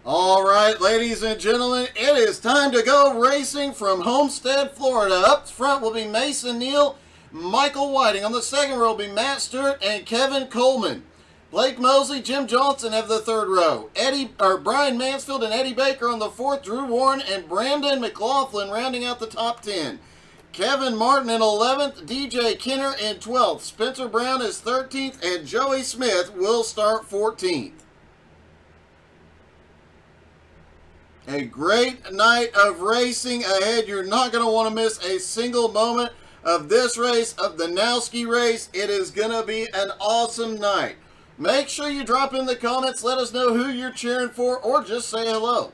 All right, ladies and gentlemen, it is time to go racing from Homestead, Florida. Up front will be Mason Neal, Michael Whiting. On the second row will be Matt Stewart and Kevin Coleman. Blake Mosley, Jim Johnson have the third row. Brian Mansfield and Eddie Baker on the fourth. Drew Warren and Brandon McLaughlin rounding out the top 10. Kevin Martin in 11th, DJ Kenner in 12th. Spencer Brown is 13th, and Joey Smith will start 14th. A great night of racing ahead. You're not going to want to miss a single moment of this race, of the Nowski race. It is going to be an awesome night. Make sure you drop in the comments. Let us know who you're cheering for, or just say hello.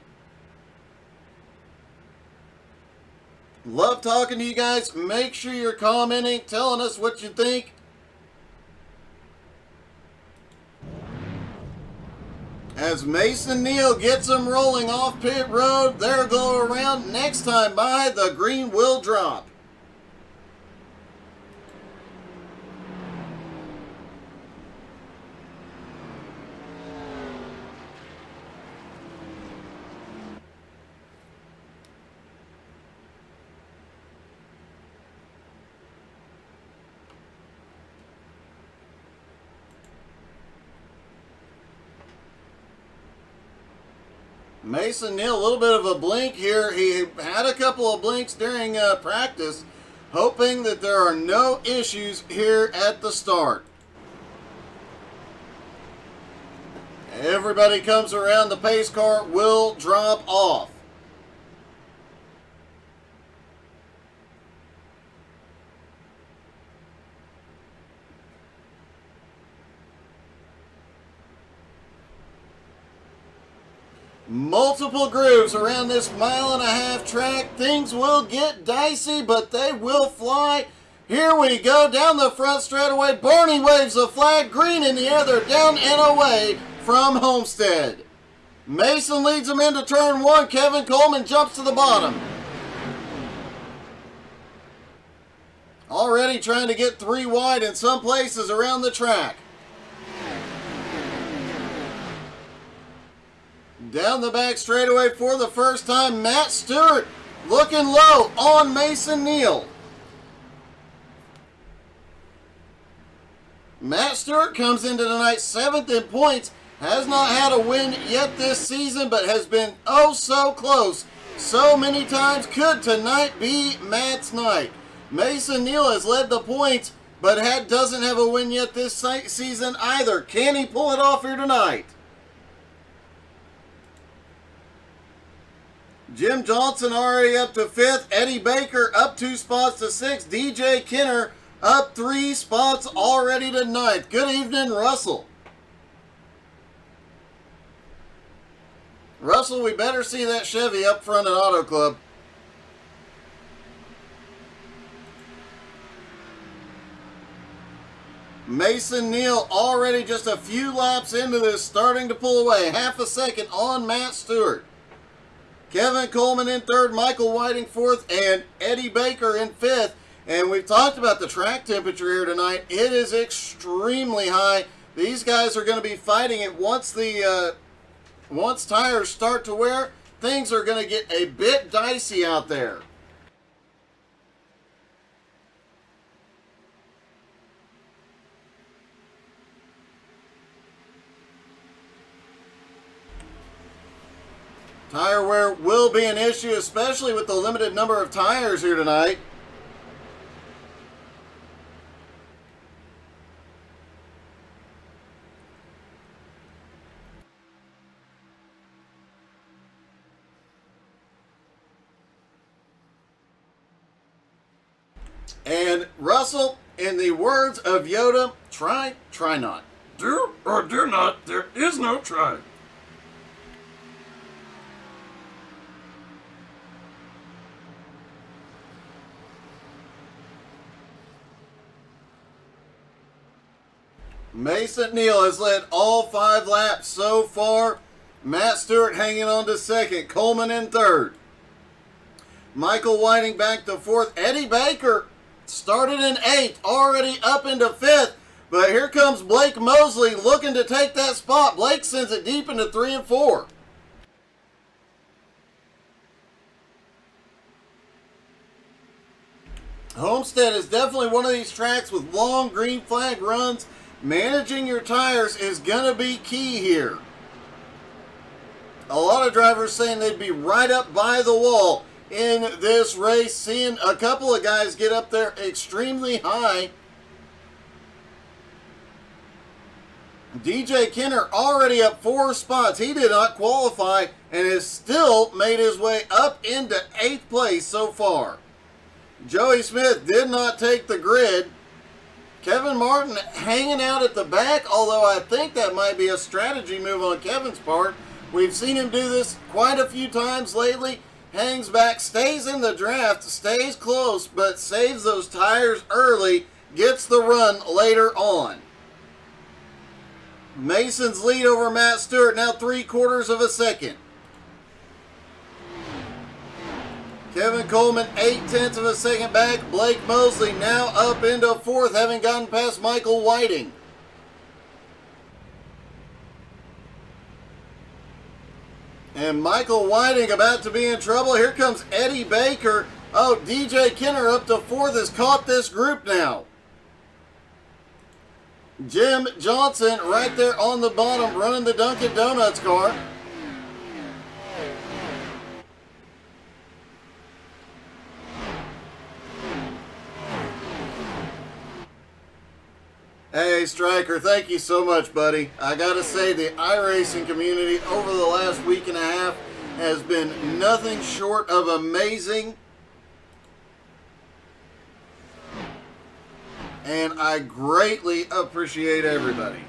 Love talking to you guys. Make sure you're commenting, telling us what you think. As Mason Neal gets them rolling off pit road, they'll go around. Next time by, the green will drop. Mason Neal, a little bit of a blink here. He had a couple of blinks during practice, hoping that there are no issues here at the start. Everybody comes around, the pace car will drop off. Multiple grooves around this 1.5-mile track. Things will get dicey, but they will fly. Here we go down the front straightaway. Barney waves the flag. Green in the air. They're down and away from Homestead. Mason leads them into turn one. Kevin Coleman jumps to the bottom. Already trying to get 3 wide in some places around the track. Down the back straightaway for the first time, Matt Stewart looking low on Mason Neal. Matt Stewart comes into tonight 7th in points. Has not had a win yet this season, but has been oh so close so many times. Could tonight be Matt's night? Mason Neal has led the points, but doesn't have a win yet this season either. Can he pull it off here tonight? Jim Johnson already up to 5th. Eddie Baker up 2 spots to 6th. DJ Kenner up 3 spots already to 9th. Good evening, Russell. Russell, we better see that Chevy up front at Auto Club. Mason Neal already just a few laps into this, starting to pull away. Half a second on Matt Stewart. Kevin Coleman in 3rd, Michael Whiting 4th, and Eddie Baker in 5th. And we've talked about the track temperature here tonight. It is extremely high. These guys are going to be fighting it once tires start to wear. Things are going to get a bit dicey out there. Tire wear will be an issue, especially with the limited number of tires here tonight. And Russell, in the words of Yoda, try not. Do or do not, there is no try. Mason Neal has led all 5 laps so far. Matt Stewart hanging on to 2nd. Coleman in 3rd. Michael Whiting back to 4th. Eddie Baker started in 8th, already up into 5th. But here comes Blake Mosley looking to take that spot. Blake sends it deep into 3 and 4. Homestead is definitely one of these tracks with long green flag runs. Managing your tires is going to be key here. A lot of drivers saying they'd be right up by the wall in this race. Seeing a couple of guys get up there extremely high. DJ Kenner already up 4 spots. He did not qualify and has still made his way up into 8th place so far. Joey Smith did not take the grid. Kevin Martin hanging out at the back, although I think that might be a strategy move on Kevin's part. We've seen him do this quite a few times lately. Hangs back, stays in the draft, stays close, but saves those tires early, gets the run later on. Mason's lead over Matt Stewart, now 3/4 of a second. Kevin Coleman, 0.8 of a second back. Blake Mosley now up into 4th, having gotten past Michael Whiting. And Michael Whiting about to be in trouble. Here comes Eddie Baker. Oh, DJ Kenner up to 4th has caught this group now. Jim Johnson right there on the bottom running the Dunkin' Donuts car. Hey, Stryker, thank you so much, buddy. I gotta say, the iRacing community over the last week and a half has been nothing short of amazing. And I greatly appreciate everybody.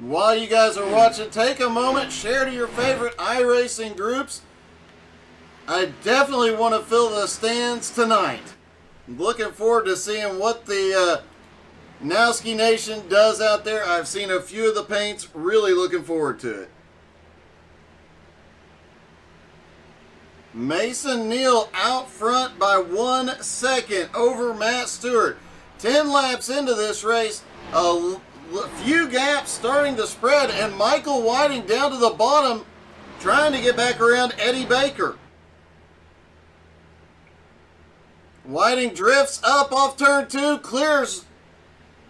While you guys are watching, take a moment, share to your favorite iRacing groups. I definitely want to fill the stands tonight. Looking forward to seeing what the Nowski Nation does out there. I've seen a few of the paints. Really looking forward to it. Mason Neal out front by 1 second over Matt Stewart. 10 laps into this race. A few gaps starting to spread. And Michael Whiting down to the bottom trying to get back around Eddie Baker. Whiting drifts up off turn 2, clears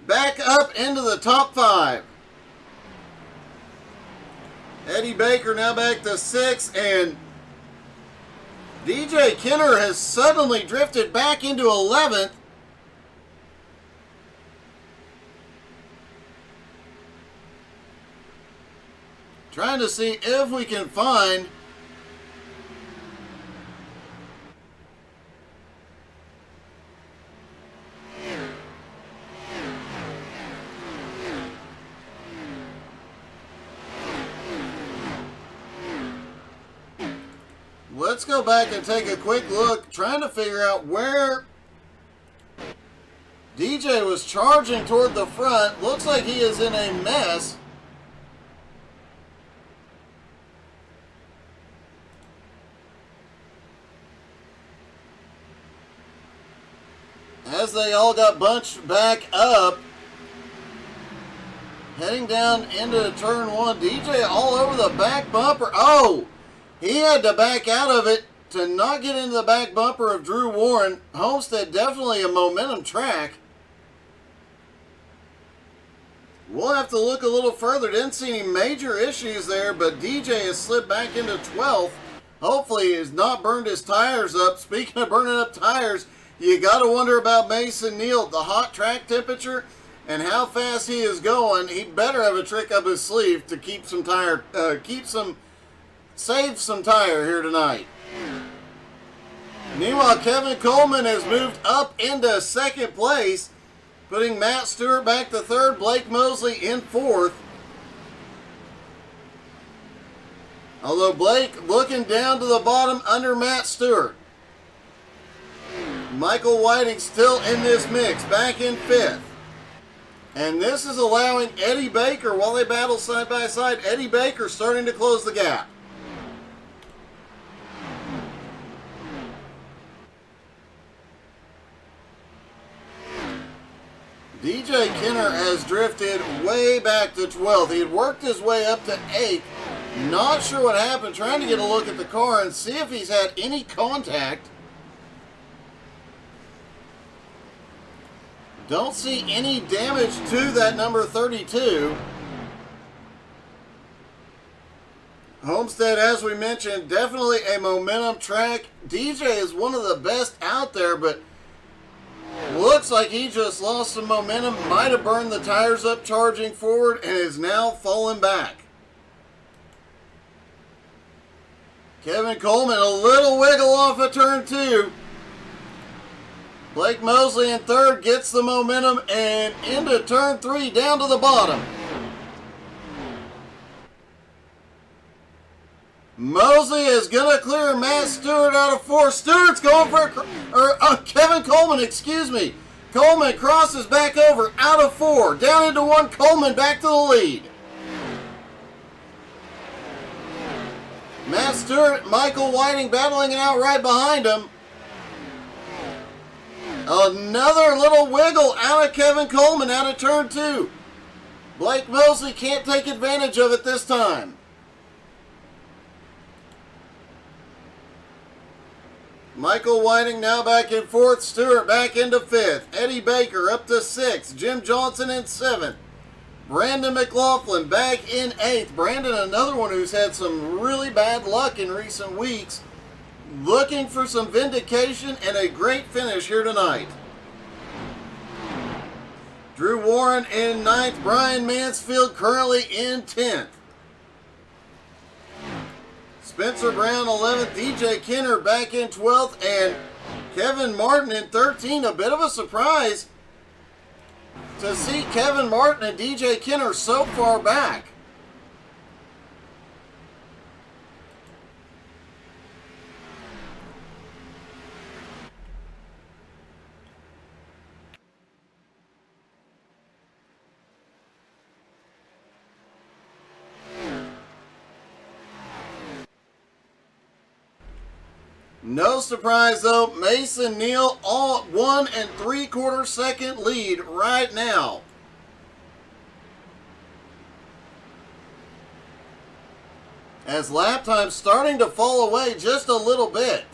back up into the top 5. Eddie Baker now back to 6, and DJ Kenner has suddenly drifted back into 11th. Trying to see if we can find let's go back and take a quick look, trying to figure out where DJ was charging toward the front. Looks like he is in a mess. As they all got bunched back up, heading down into turn 1. DJ all over the back bumper. Oh! He had to back out of it to not get into the back bumper of Drew Warren. Homestead definitely a momentum track. We'll have to look a little further. Didn't see any major issues there, but DJ has slipped back into 12th. Hopefully he has not burned his tires up. Speaking of burning up tires, you got to wonder about Mason Neal. The hot track temperature and how fast he is going. He better have a trick up his sleeve to keep some tire, save some tire here tonight. Meanwhile, Kevin Coleman has moved up into 2nd place, putting Matt Stewart back to 3rd, Blake Mosley in 4th. Although Blake looking down to the bottom under Matt Stewart. Michael Whiting still in this mix, back in 5th. And this is allowing Eddie Baker, while they battle side by side, Eddie Baker starting to close the gap. DJ Kenner has drifted way back to 12th. He had worked his way up to 8th, Not sure what happened. Trying to get a look at the car and see if he's had any contact. Don't see any damage to that number 32. Homestead, as we mentioned, definitely a momentum track. DJ is one of the best out there, but looks like he just lost some momentum. Might have burned the tires up charging forward and is now falling back. Kevin Coleman, a little wiggle off of turn 2. Blake Mosley in third gets the momentum and into turn 3 down to the bottom. Mosley is going to clear Matt Stewart out of 4. Stewart's going for Kevin Coleman, excuse me. Coleman crosses back over out of 4. Down into 1. Coleman back to the lead. Matt Stewart, Michael Whiting battling it out right behind him. Another little wiggle out of Kevin Coleman out of turn 2. Blake Mosley can't take advantage of it this time. Michael Whiting now back in 4th. Stewart back into 5th. Eddie Baker up to 6th. Jim Johnson in 7th. Brandon McLaughlin back in 8th. Brandon, another one who's had some really bad luck in recent weeks. Looking for some vindication and a great finish here tonight. Drew Warren in 9th. Brian Mansfield currently in 10th. Spencer Brown 11th. DJ Kenner back in 12th. And Kevin Martin in 13th. A bit of a surprise to see Kevin Martin and DJ Kenner so far back. No surprise though, Mason Neal all 1 3/4 second lead right now. As lap time starting to fall away just a little bit.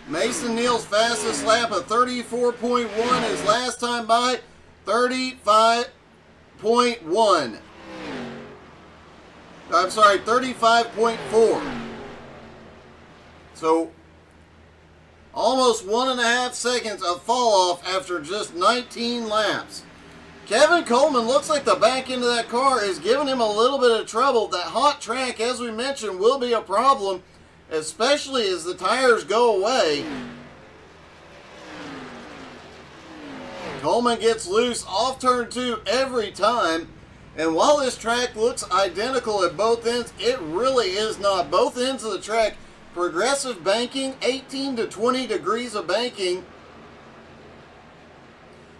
Mason Neal's fastest lap of 34.1, his last time by 35.1. I'm sorry, 35.4. So, almost 1.5 seconds of fall off after just 19 laps. Kevin Coleman looks like the back end of that car is giving him a little bit of trouble. That hot track, as we mentioned, will be a problem, especially as the tires go away. Coleman gets loose off turn 2 every time. And while this track looks identical at both ends, it really is not. Both ends of the track, progressive banking, 18 to 20 degrees of banking.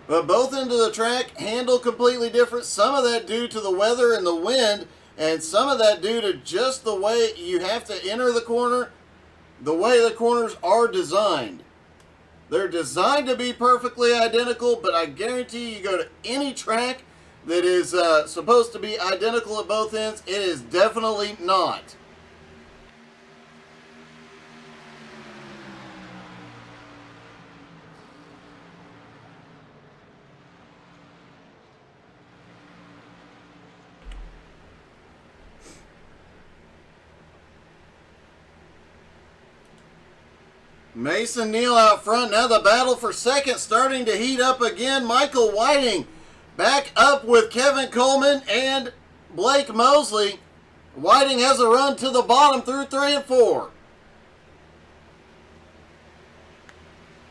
But both ends of the track handle completely different. Some of that due to the weather and the wind, and some of that due to just the way you have to enter the corner, the way the corners are designed. They're designed to be perfectly identical, but I guarantee you go to any track that is supposed to be identical at both ends, it is definitely not. Mason Neal out front. Now the battle for second starting to heat up again. Michael Whiting back up with Kevin Coleman and Blake Mosley. Whiting has a run to the bottom through 3 and 4.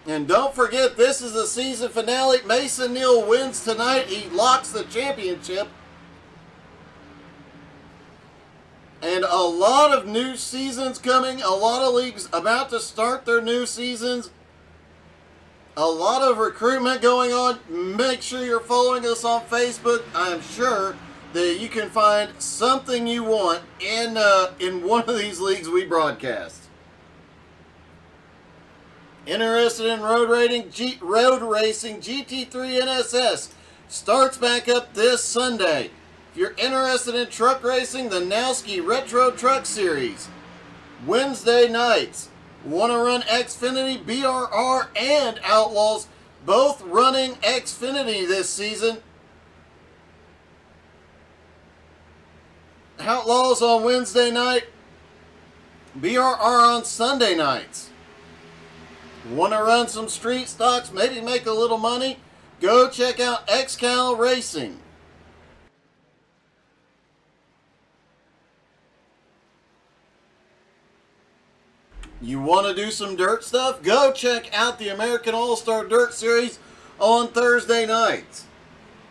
And don't forget, this is the season finale. Mason Neal wins tonight. He locks the championship. And a lot of new seasons coming. A lot of leagues about to start their new seasons. A lot of recruitment going on. Make sure you're following us on Facebook. I'm sure that you can find something you want in one of these leagues we broadcast. Interested in road racing? GT3 NSS starts back up this Sunday. If you're interested in truck racing, the Nowski Retro Truck Series. Wednesday nights. Want to run XFinity, BRR, and Outlaws, both running XFinity this season. Outlaws on Wednesday night, BRR on Sunday nights. Want to run some street stocks, maybe make a little money? Go check out XCal Racing. You want to do some dirt stuff? Go check out the American All-Star Dirt Series on Thursday nights.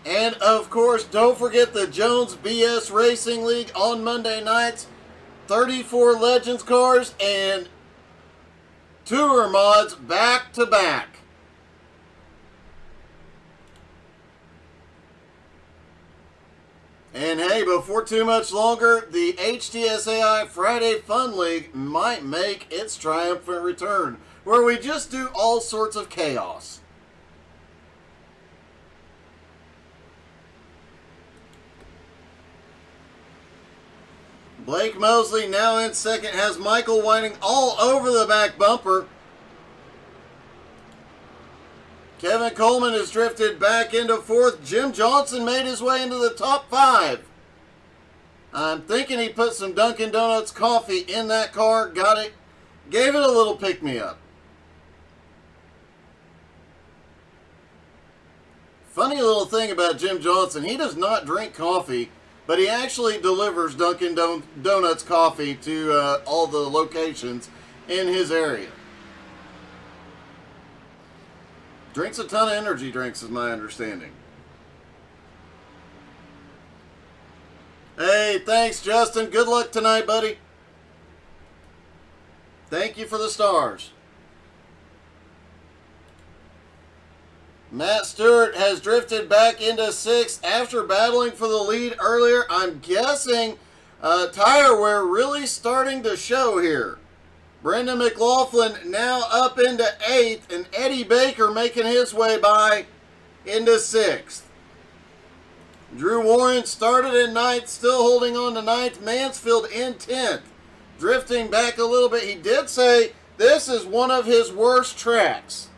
And of course, don't forget the Jones BS Racing League on Monday nights. 34 Legends cars and Tour mods back to back. And hey, before too much longer, the HTSAI Friday Fun League might make its triumphant return, where we just do all sorts of chaos. Blake Mosley now in second, has Michael Whiting all over the back bumper. Kevin Coleman has drifted back into fourth. Jim Johnson made his way into the top 5. I'm thinking he put some Dunkin' Donuts coffee in that car. Got it. Gave it a little pick-me-up. Funny little thing about Jim Johnson. He does not drink coffee, but he actually delivers Dunkin' Donuts coffee to all the locations in his area. Drinks a ton of energy drinks, is my understanding. Hey, thanks, Justin. Good luck tonight, buddy. Thank you for the stars. Matt Stewart has drifted back into 6th after battling for the lead earlier. I'm guessing tire wear really starting to show here. Brendan McLaughlin now up into 8th, and Eddie Baker making his way by into 6th. Drew Warren started in 9th, still holding on to 9th. Mansfield in 10th, drifting back a little bit. He did say this is one of his worst tracks.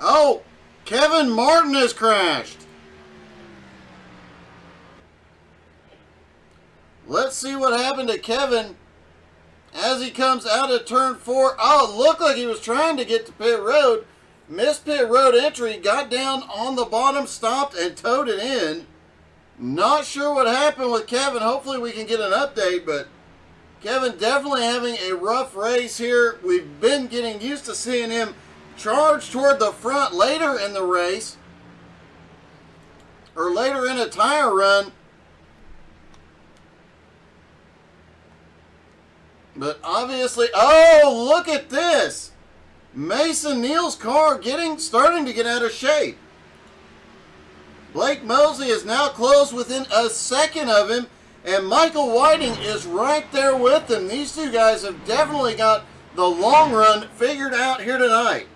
Oh, Kevin Martin has crashed. Let's see what happened to Kevin as he comes out of turn 4. Oh, it looked like he was trying to get to pit road. Missed pit road entry, got down on the bottom, stopped, and towed it in. Not sure what happened with Kevin. Hopefully we can get an update, but Kevin definitely having a rough race here. We've been getting used to seeing him charge toward the front later in the race, or later in a tire run. But obviously, oh, look at this. Mason Neal's car starting to get out of shape. Blake Mosley is now close within a second of him, and Michael Whiting is right there with him. These two guys have definitely got the long run figured out here tonight.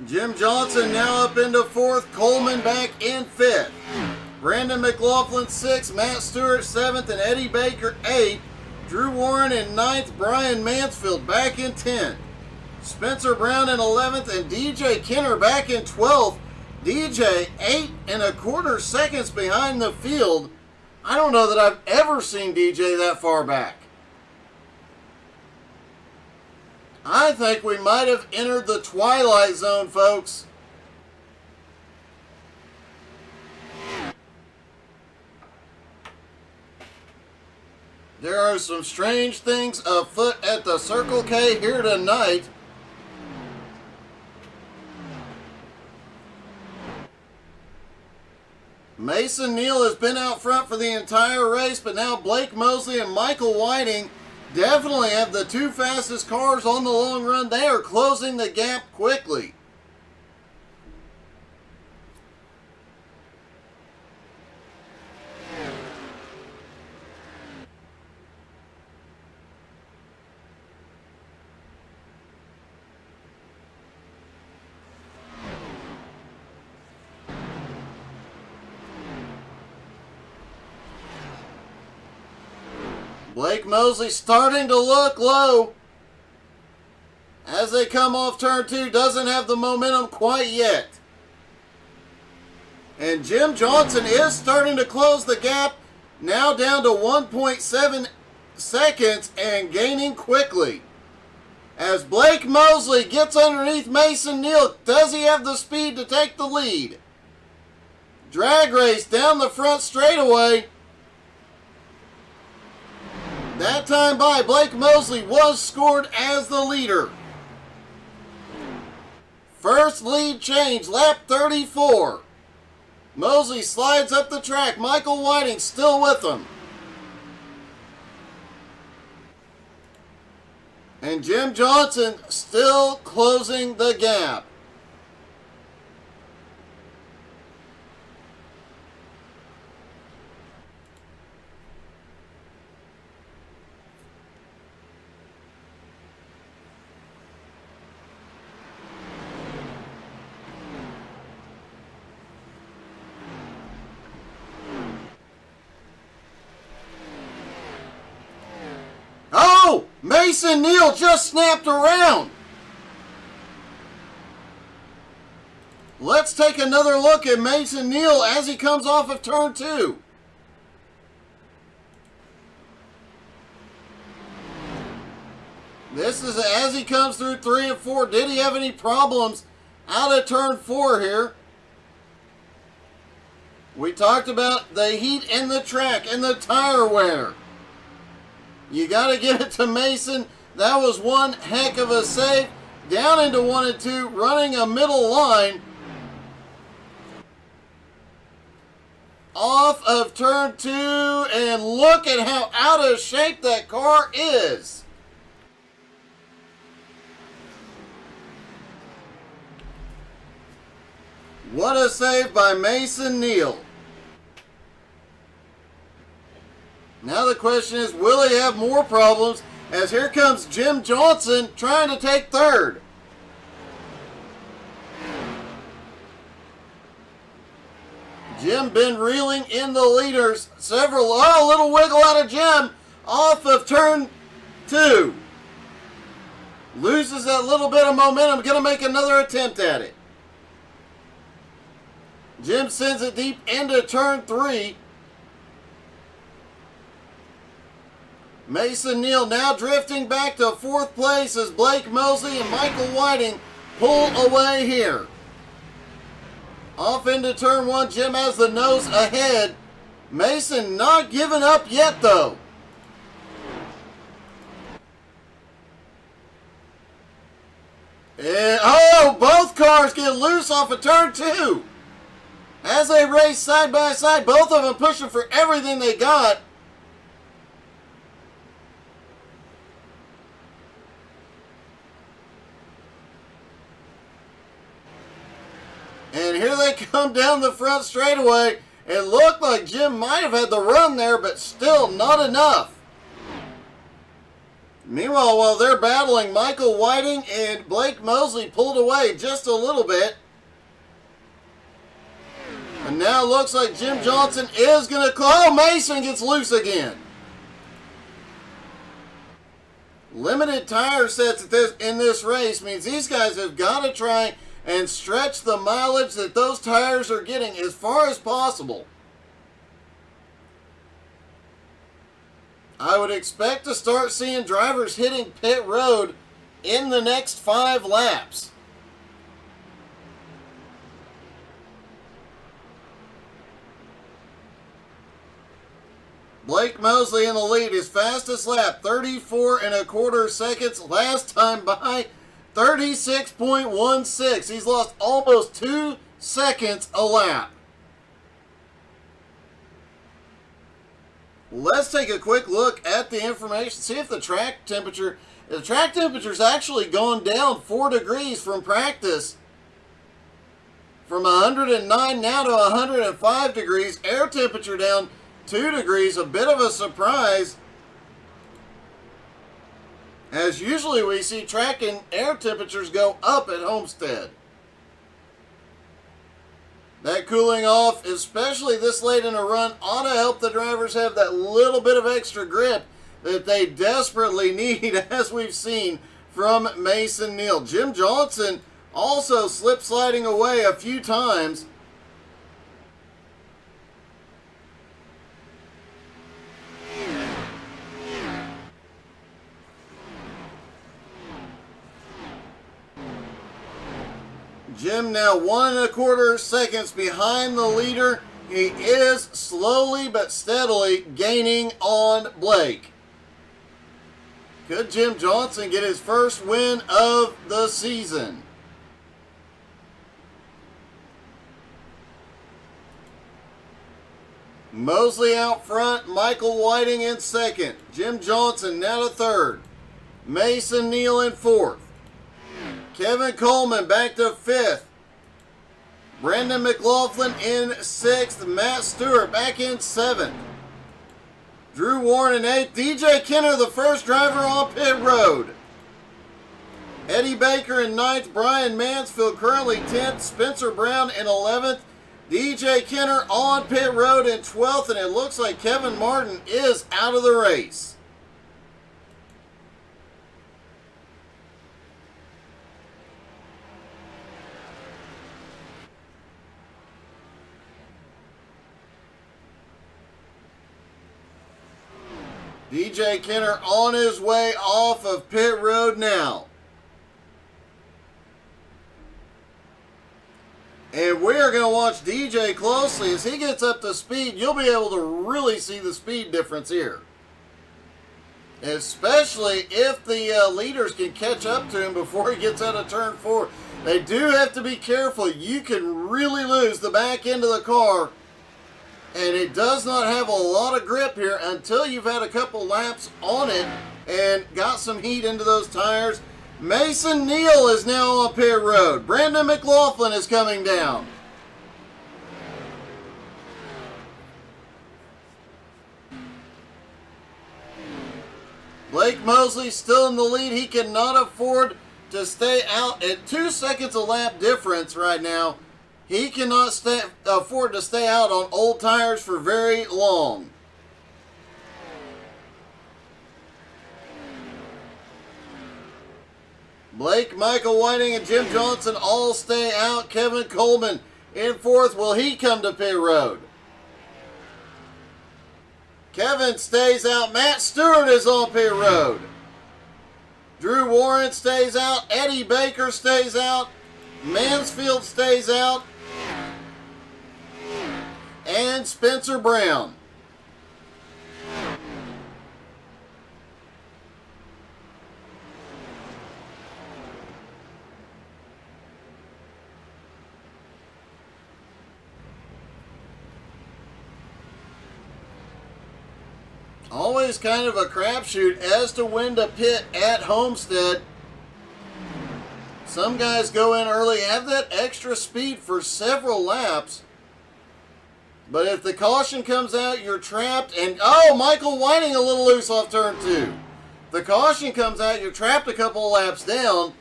Jim Johnson now up into 4th, Coleman back in 5th. Brandon McLaughlin 6th, Matt Stewart 7th, and Eddie Baker 8th. Drew Warren in 9th, Brian Mansfield back in 10th. Spencer Brown in 11th, and DJ Kenner back in 12th. DJ 8 1/4 seconds behind the field. I don't know that I've ever seen DJ that far back. I think we might have entered the twilight zone, folks. There are some strange things afoot at the Circle K here tonight. Mason Neal has been out front for the entire race, but now Blake Mosley and Michael Whiting definitely have the two fastest cars on the long run. They are closing the gap quickly. Blake Mosley starting to look low as they come off turn 2. Doesn't have the momentum quite yet. And Jim Johnson is starting to close the gap, now down to 1.7 seconds and gaining quickly. As Blake Mosley gets underneath Mason Neal, does he have the speed to take the lead? Drag race down the front straightaway. That time by, Blake Mosley was scored as the leader. First lead change, lap 34. Mosley slides up the track. Michael Whiting still with him. And Jim Johnson still closing the gap. Oh! Mason Neal just snapped around. Let's take another look at Mason Neal as he comes off of turn 2. This is as he comes through 3 and 4. Did he have any problems out of turn 4 here? We talked about the heat in the track and the tire wear. You got to give it to Mason. That was one heck of a save. Down into 1 and 2, running a middle line. Off of turn 2, and look at how out of shape that car is. What a save by Mason Neal. Now the question is, will he have more problems? As here comes Jim Johnson trying to take third. Jim been reeling in the leaders. A little wiggle out of Jim off of turn 2. Loses that little bit of momentum. Going to make another attempt at it. Jim sends it deep into turn 3. Mason Neal now drifting back to 4th place as Blake Mosley and Michael Whiting pull away here. Off into turn 1, Jim has the nose ahead. Mason not giving up yet though. And, both cars get loose off of turn 2. As they race side by side, both of them pushing for everything they got. And here they come down the front straightaway. It looked like Jim might have had the run there, but still not enough. Meanwhile, while they're battling, Michael Whiting and Blake Mosley pulled away just a little bit. And now it looks like Jim Johnson is going to... Oh, Mason gets loose again. Limited tire sets in this race means these guys have got to try and stretch the mileage that those tires are getting as far as possible. I would expect to start seeing drivers hitting pit road in the next 5 laps. Blake Mosley in the lead. His fastest lap, 34.25 seconds. Last time by 36.16. He's lost almost 2 seconds a lap. Let's take a quick look at the information. See if the track temperature. The track temperature's actually gone down 4 degrees from practice. From 109 now to 105 degrees. Air temperature down 2 degrees, a bit of a surprise, as usually we see track and air temperatures go up at Homestead. That cooling off, especially this late in a run, ought to help the drivers have that little bit of extra grip that they desperately need, as we've seen from Mason Neal. Jim Johnson also slip sliding away a few times. Jim now 1.25 seconds behind the leader. He is slowly but steadily gaining on Blake. Could Jim Johnson get his first win of the season? Mosley out front, Michael Whiting in second. Jim Johnson now to third. Mason Neal in fourth. Kevin Coleman back to 5th. Brandon McLaughlin in 6th. Matt Stewart back in 7th. Drew Warren in 8th. DJ Kenner, the first driver on pit road. Eddie Baker in 9th. Brian Mansfield currently 10th. Spencer Brown in 11th. DJ Kenner on pit road in 12th. And it looks like Kevin Martin is out of the race. DJ Kenner on his way off of pit road now. And we are going to watch DJ closely. As he gets up to speed, you'll be able to really see the speed difference here. Especially if the leaders can catch up to him before he gets out of turn 4. They do have to be careful. You can really lose the back end of the car. And it does not have a lot of grip here until you've had a couple laps on it and got some heat into those tires. Mason Neal is now on pit road. Brandon McLaughlin is coming down. Blake Mosley still in the lead. He cannot afford to stay out at 2 seconds a lap difference right now. He cannot afford to stay out on old tires for very long. Blake, Michael Whiting, and Jim Johnson all stay out. Kevin Coleman in 4th. Will he come to pit road? Kevin stays out. Matt Stewart is on pit road. Drew Warren stays out. Eddie Baker stays out. Mansfield stays out. And Spencer Brown. Always kind of a crapshoot as to when to pit at Homestead. Some guys go in early, have that extra speed for several laps. But if the caution comes out, you're trapped. And, oh, Michael Whiting a little loose off turn 2. The caution comes out, you're trapped a couple of laps down.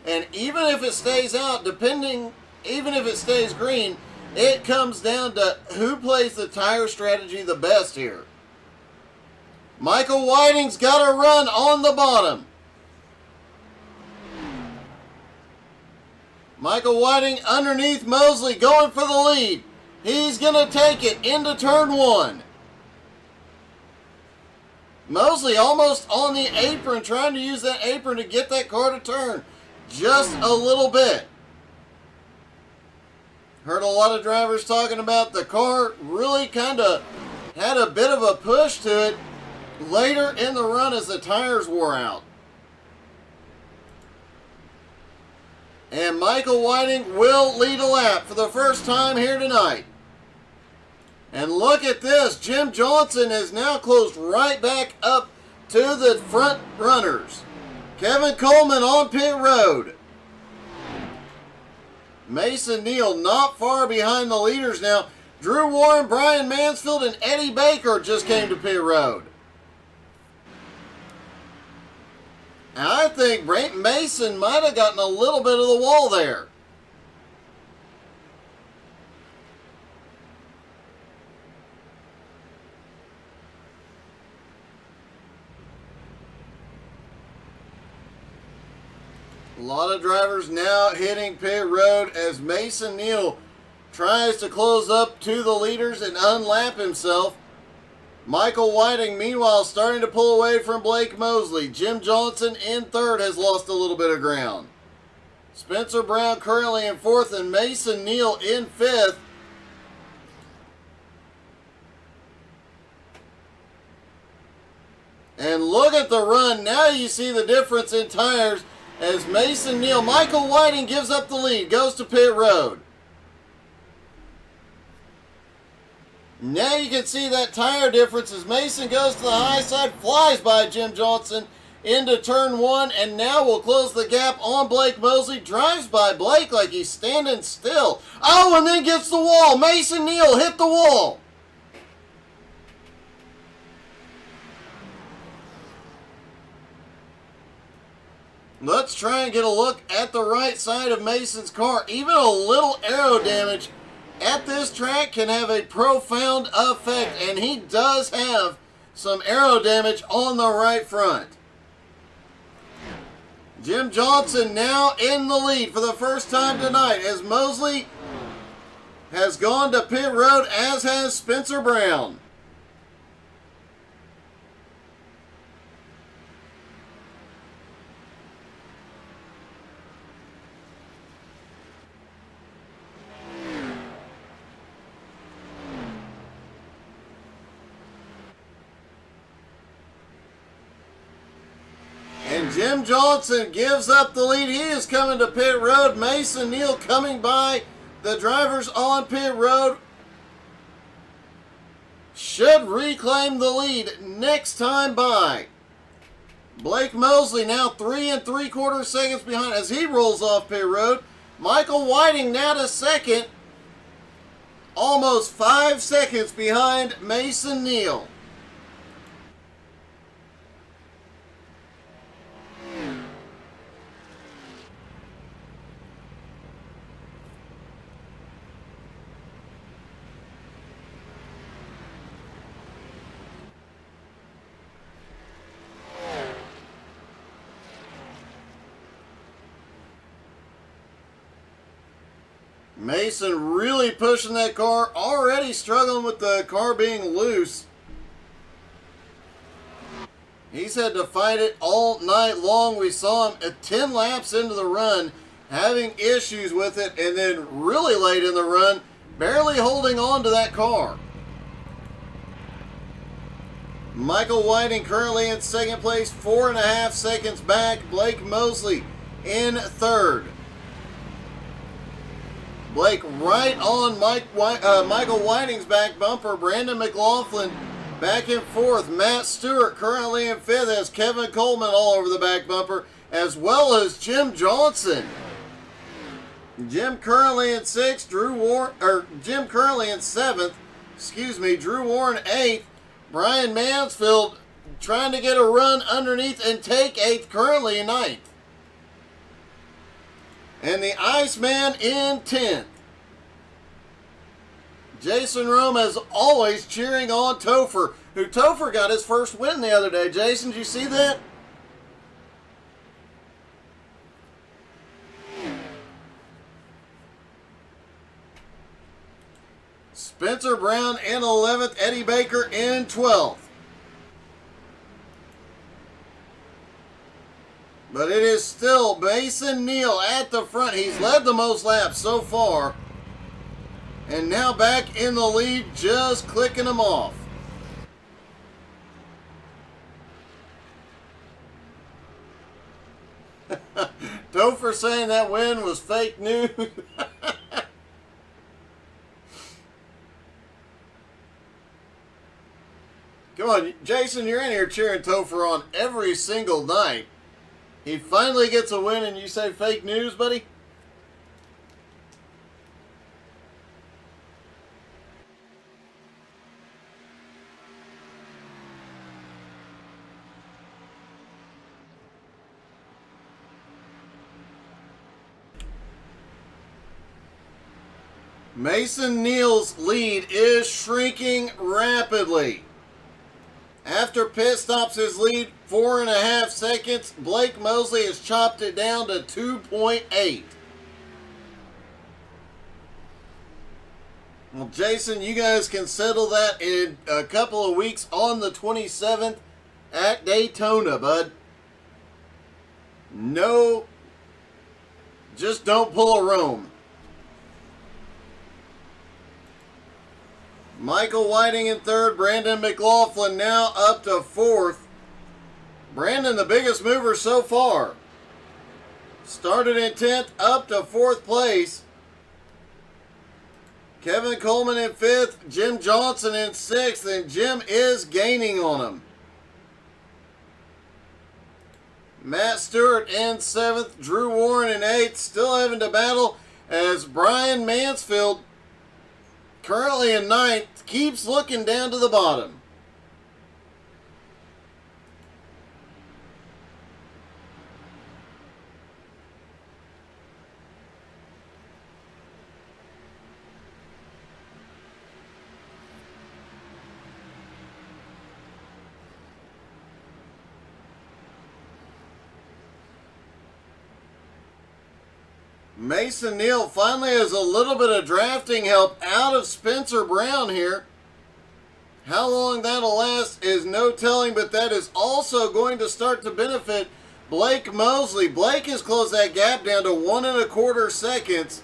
And even if it stays out, even if it stays green, it comes down to who plays the tire strategy the best here. Michael Whiting's got a run on the bottom. Michael Whiting underneath Mosley, going for the lead. He's going to take it into turn one. Mosley almost on the apron, trying to use that apron to get that car to turn just a little bit. Heard a lot of drivers talking about the car really kind of had a bit of a push to it later in the run as the tires wore out. And Michael Whiting will lead a lap for the first time here tonight. And look at this. Jim Johnson has now closed right back up to the front runners. Kevin Coleman on pit road. Mason Neal not far behind the leaders now. Drew Warren, Brian Mansfield, and Eddie Baker just came to pit road. And I think Mason might have gotten a little bit of the wall there. A lot of drivers now hitting pit road as Mason Neal tries to close up to the leaders and unlap himself. Michael Whiting, meanwhile, starting to pull away from Blake Mosley. Jim Johnson in third has lost a little bit of ground. Spencer Brown currently in fourth and Mason Neal in fifth. And look at the run. Now you see the difference in tires as Mason Neal, Michael Whiting gives up the lead, goes to pit road. Now you can see that tire difference as Mason goes to the high side, flies by Jim Johnson into turn one, and now will close the gap on Blake Mosley. Drives by Blake like he's standing still. Oh, and then gets the wall. Mason Neal hit the wall. Let's try and get a look at the right side of Mason's car. Even a little aero damage at this track can have a profound effect, and he does have some aero damage on the right front. Jim Johnson now in the lead for the first time tonight as Mosley has gone to pit road, as has Spencer Brown. And Jim Johnson gives up the lead. He is coming to pit road. Mason Neal coming by the drivers on pit road. Should reclaim the lead next time by. Blake Mosley now 3 3/4 seconds behind as he rolls off pit road. Michael Whiting now to second. Almost 5 seconds behind Mason Neal. Mason really pushing that car, already struggling with the car being loose. He's had to fight it all night long. We saw him at 10 laps into the run having issues with it, and then really late in the run barely holding on to that car. Michael Whiting currently in second place, 4.5 seconds back. Blake Mosley in third. Blake right on Michael Whiting's back bumper. Brandon McLaughlin back in fourth. Matt Stewart currently in fifth as Kevin Coleman all over the back bumper, as well as Jim Johnson. Jim currently in sixth. Jim currently in seventh. Drew Warren eighth. Brian Mansfield trying to get a run underneath and take eighth, currently ninth. And the Iceman in 10th. Jason Rome, as always, cheering on Topher, who Topher got his first win the other day. Jason, did you see that? Spencer Brown in 11th. Eddie Baker in 12th. But it is still Mason Neal at the front. He's led the most laps so far. And now back in the lead, just clicking them off. Topher saying that win was fake news. Come on, Jason, you're in here cheering Topher on every single night. He finally gets a win and you say fake news, buddy? Mason Neal's lead is shrinking rapidly. After pit stops, his lead 4.5 seconds. Blake Mosley has chopped it down to 2.8. Well, Jason, you guys can settle that in a couple of weeks on the 27th at Daytona, bud. No, just don't pull a Rome. Michael Whiting in 3rd. Brandon McLaughlin now up to 4th. Brandon, the biggest mover so far. Started in 10th, up to 4th place. Kevin Coleman in 5th. Jim Johnson in 6th. And Jim is gaining on him. Matt Stewart in 7th. Drew Warren in 8th. Still having to battle as Brian Mansfield, currently in 9th, keeps looking down to the bottom. Mason Neal finally has a little bit of drafting help out of Spencer Brown here. How long that'll last is no telling, but that is also going to start to benefit Blake Mosley. Blake has closed that gap down to 1.25 seconds.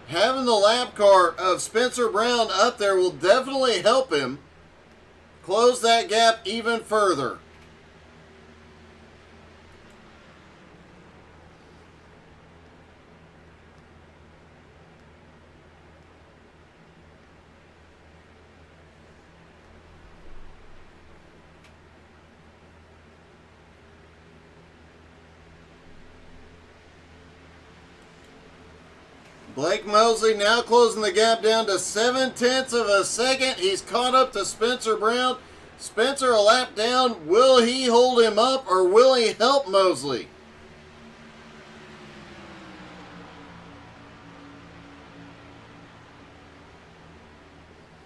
Having the lap car of Spencer Brown up there will definitely help him close that gap even further. Blake Mosley now closing the gap down to 0.7 seconds. He's caught up to Spencer Brown. Spencer a lap down. Will he hold him up or will he help Mosley?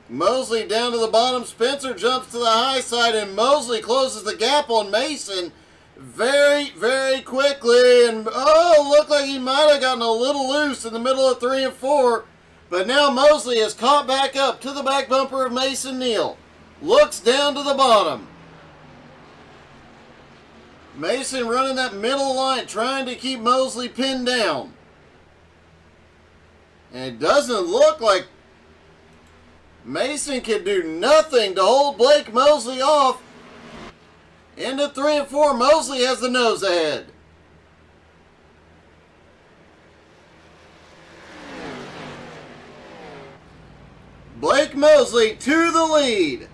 Mosley down to the bottom. Spencer jumps to the high side and Mosley closes the gap on Mason very, very quickly. And oh, looked like he might have gotten a little loose in the middle of 3 and 4. But now Mosley is caught back up to the back bumper of Mason Neal. Looks down to the bottom. Mason running that middle line, trying to keep Mosley pinned down. And it doesn't look like Mason can do nothing to hold Blake Mosley off. Into 3 and 4, Mosley has the nose ahead. Blake Mosley to the lead.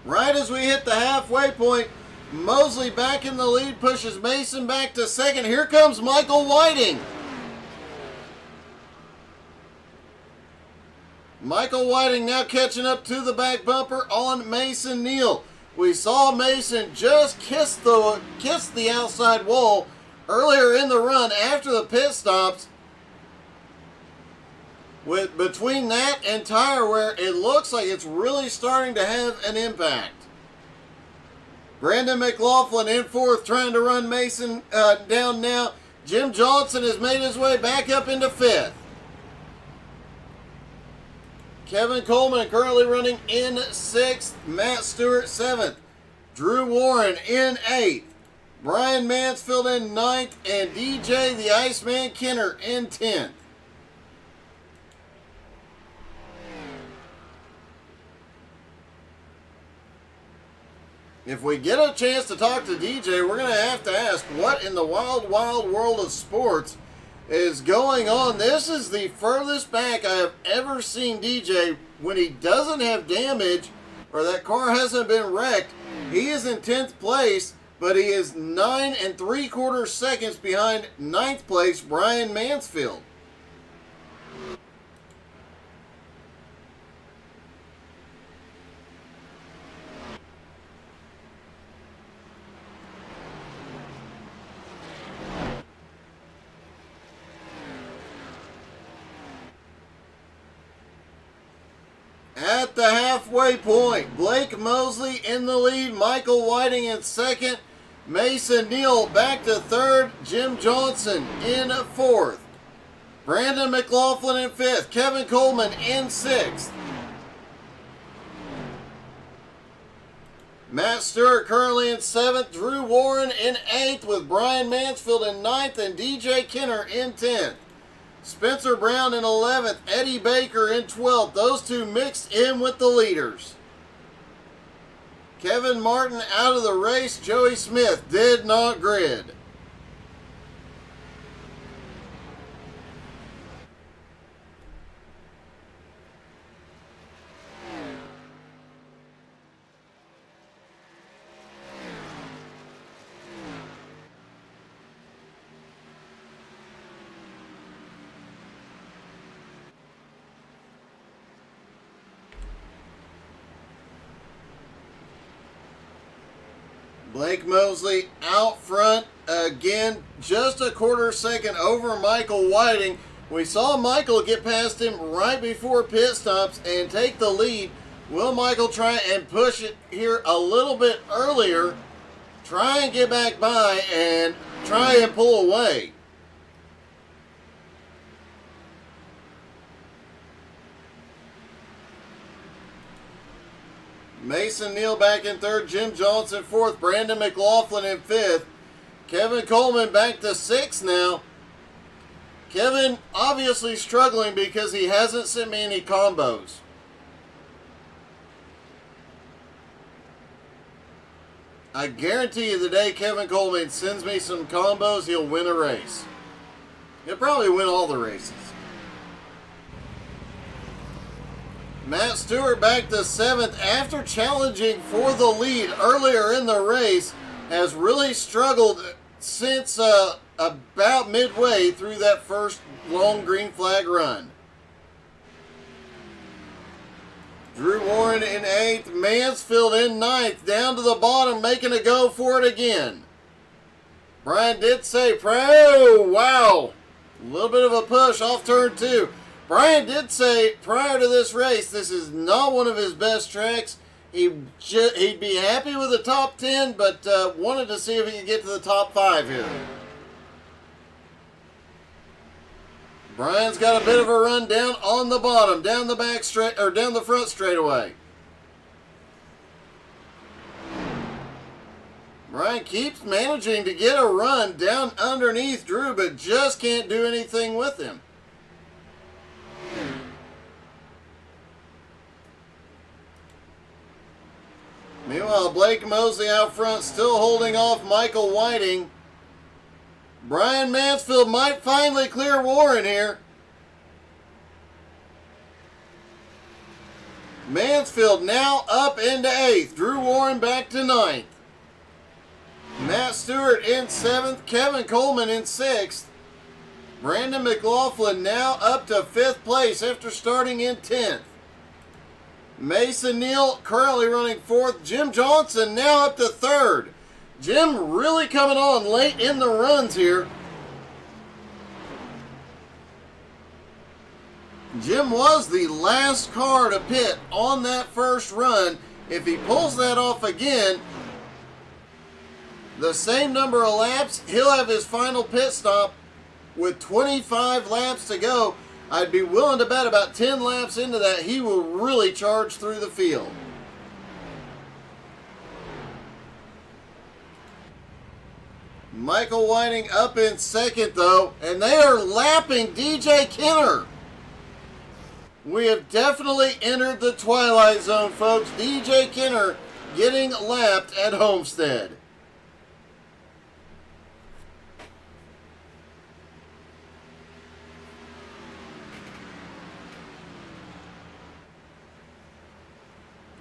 Right as we hit the halfway point, Mosley back in the lead, pushes Mason back to second. Here comes Michael Whiting. Michael Whiting now catching up to the back bumper on Mason Neal. We saw Mason just kiss the outside wall earlier in the run after the pit stops. With between that and tire wear, it looks like it's really starting to have an impact. Brandon McLaughlin in 4th, trying to run Mason down now. Jim Johnson has made his way back up into 5th. Kevin Coleman currently running in 6th. Matt Stewart 7th. Drew Warren in 8th. Brian Mansfield in 9th. And DJ the Iceman Kenner in 10th. If we get a chance to talk to DJ, we're going to ask what in the wild, wild world of sports is going on. This is the furthest back I have ever seen DJ when he doesn't have damage or that car hasn't been wrecked. He is in 10th place, but he is 9 3/4 seconds behind 9th place Brian Mansfield. At the halfway point, Blake Mosley in the lead, Michael Whiting in 2nd, Mason Neal back to 3rd, Jim Johnson in 4th, Brandon McLaughlin in 5th, Kevin Coleman in 6th. Matt Stewart currently in 7th, Drew Warren in 8th with Brian Mansfield in 9th and DJ Kenner in 10th. Spencer Brown in 11th, Eddie Baker in 12th. Those two mixed in with the leaders. Kevin Martin out of the race. Joey Smith did not grid. Blake Mosley out front again, just a 1/4 second over Michael Whiting. We saw Michael get past him right before pit stops and take the lead. Will Michael try and push it here a little bit earlier, try and get back by and try and pull away? Mason Neal back in 3rd, Jim Johnson 4th, Brandon McLaughlin in 5th. Kevin Coleman back to 6th now. Kevin obviously struggling because he hasn't sent me any combos. I guarantee you the day Kevin Coleman sends me some combos, he'll win a race. He'll probably win all the races. Matt Stewart back to 7th after challenging for the lead earlier in the race. Has really struggled since about midway through that first long green flag run. Drew Warren in 8th, Mansfield in 9th, down to the bottom, making a go for it again. Brian did say, oh, wow, a little bit of a push off turn 2. Brian did say prior to this race, this is not one of his best tracks. He'd be happy with the top 10, but wanted to see if he could get to the top 5 here. Brian's got a bit of a run down on the bottom, down the back straight or down the front straightaway. Brian keeps managing to get a run down underneath Drew, but just can't do anything with him. Meanwhile, Blake Mosley out front still holding off Michael Whiting. Brian Mansfield might finally clear Warren here. Mansfield now up into 8th. Drew Warren back to 9th. Matt Stewart in 7th. Kevin Coleman in 6th. Brandon McLaughlin now up to 5th place after starting in 10th. Mason Neal currently running 4th. Jim Johnson now up to 3rd. Jim really coming on late in the runs here. Jim was the last car to pit on that first run. If he pulls that off again, the same number of laps, he'll have his final pit stop with 25 laps to go. I'd be willing to bet about 10 laps into that he will really charge through the field. Michael Whiting up in second, though, and they are lapping DJ Kenner. We have definitely entered the twilight zone, folks. DJ Kenner getting lapped at Homestead.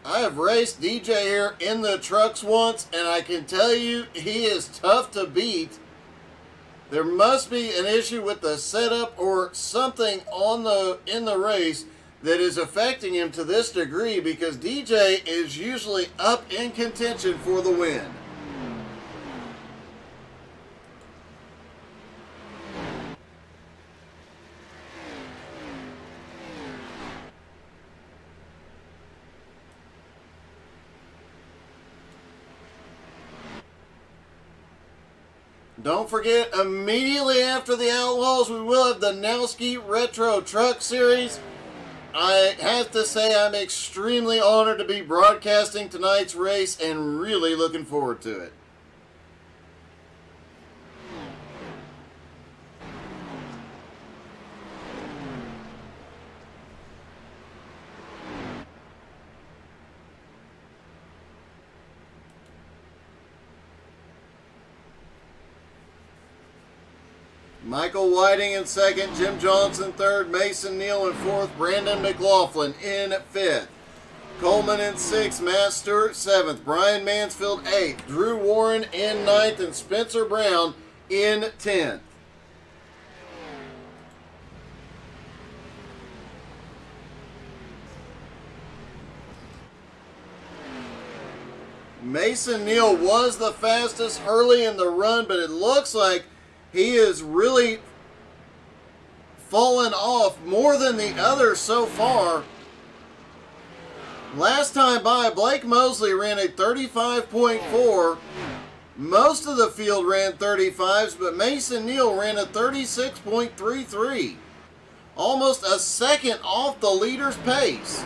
I have raced DJ here in the trucks once, and I can tell you he is tough to beat. There must be an issue with the setup or something in the race that is affecting him to this degree, because DJ is usually up in contention for the win. Don't forget, immediately after the Outlaws, we will have the Nowski Retro Truck Series. I have to say I'm extremely honored to be broadcasting tonight's race and really looking forward to it. Michael Whiting in second, Jim Johnson third, Mason Neal in fourth, Brandon McLaughlin in fifth. Coleman in sixth, Matt Stewart seventh, Brian Mansfield eighth, Drew Warren in ninth, and Spencer Brown in 10th. Mason Neal was the fastest early in the run, but it looks like he is really fallen off more than the others so far. Last time by, Blake Mosley ran a 35.4. Most of the field ran 35s, but Mason Neal ran a 36.33. Almost a second off the leader's pace.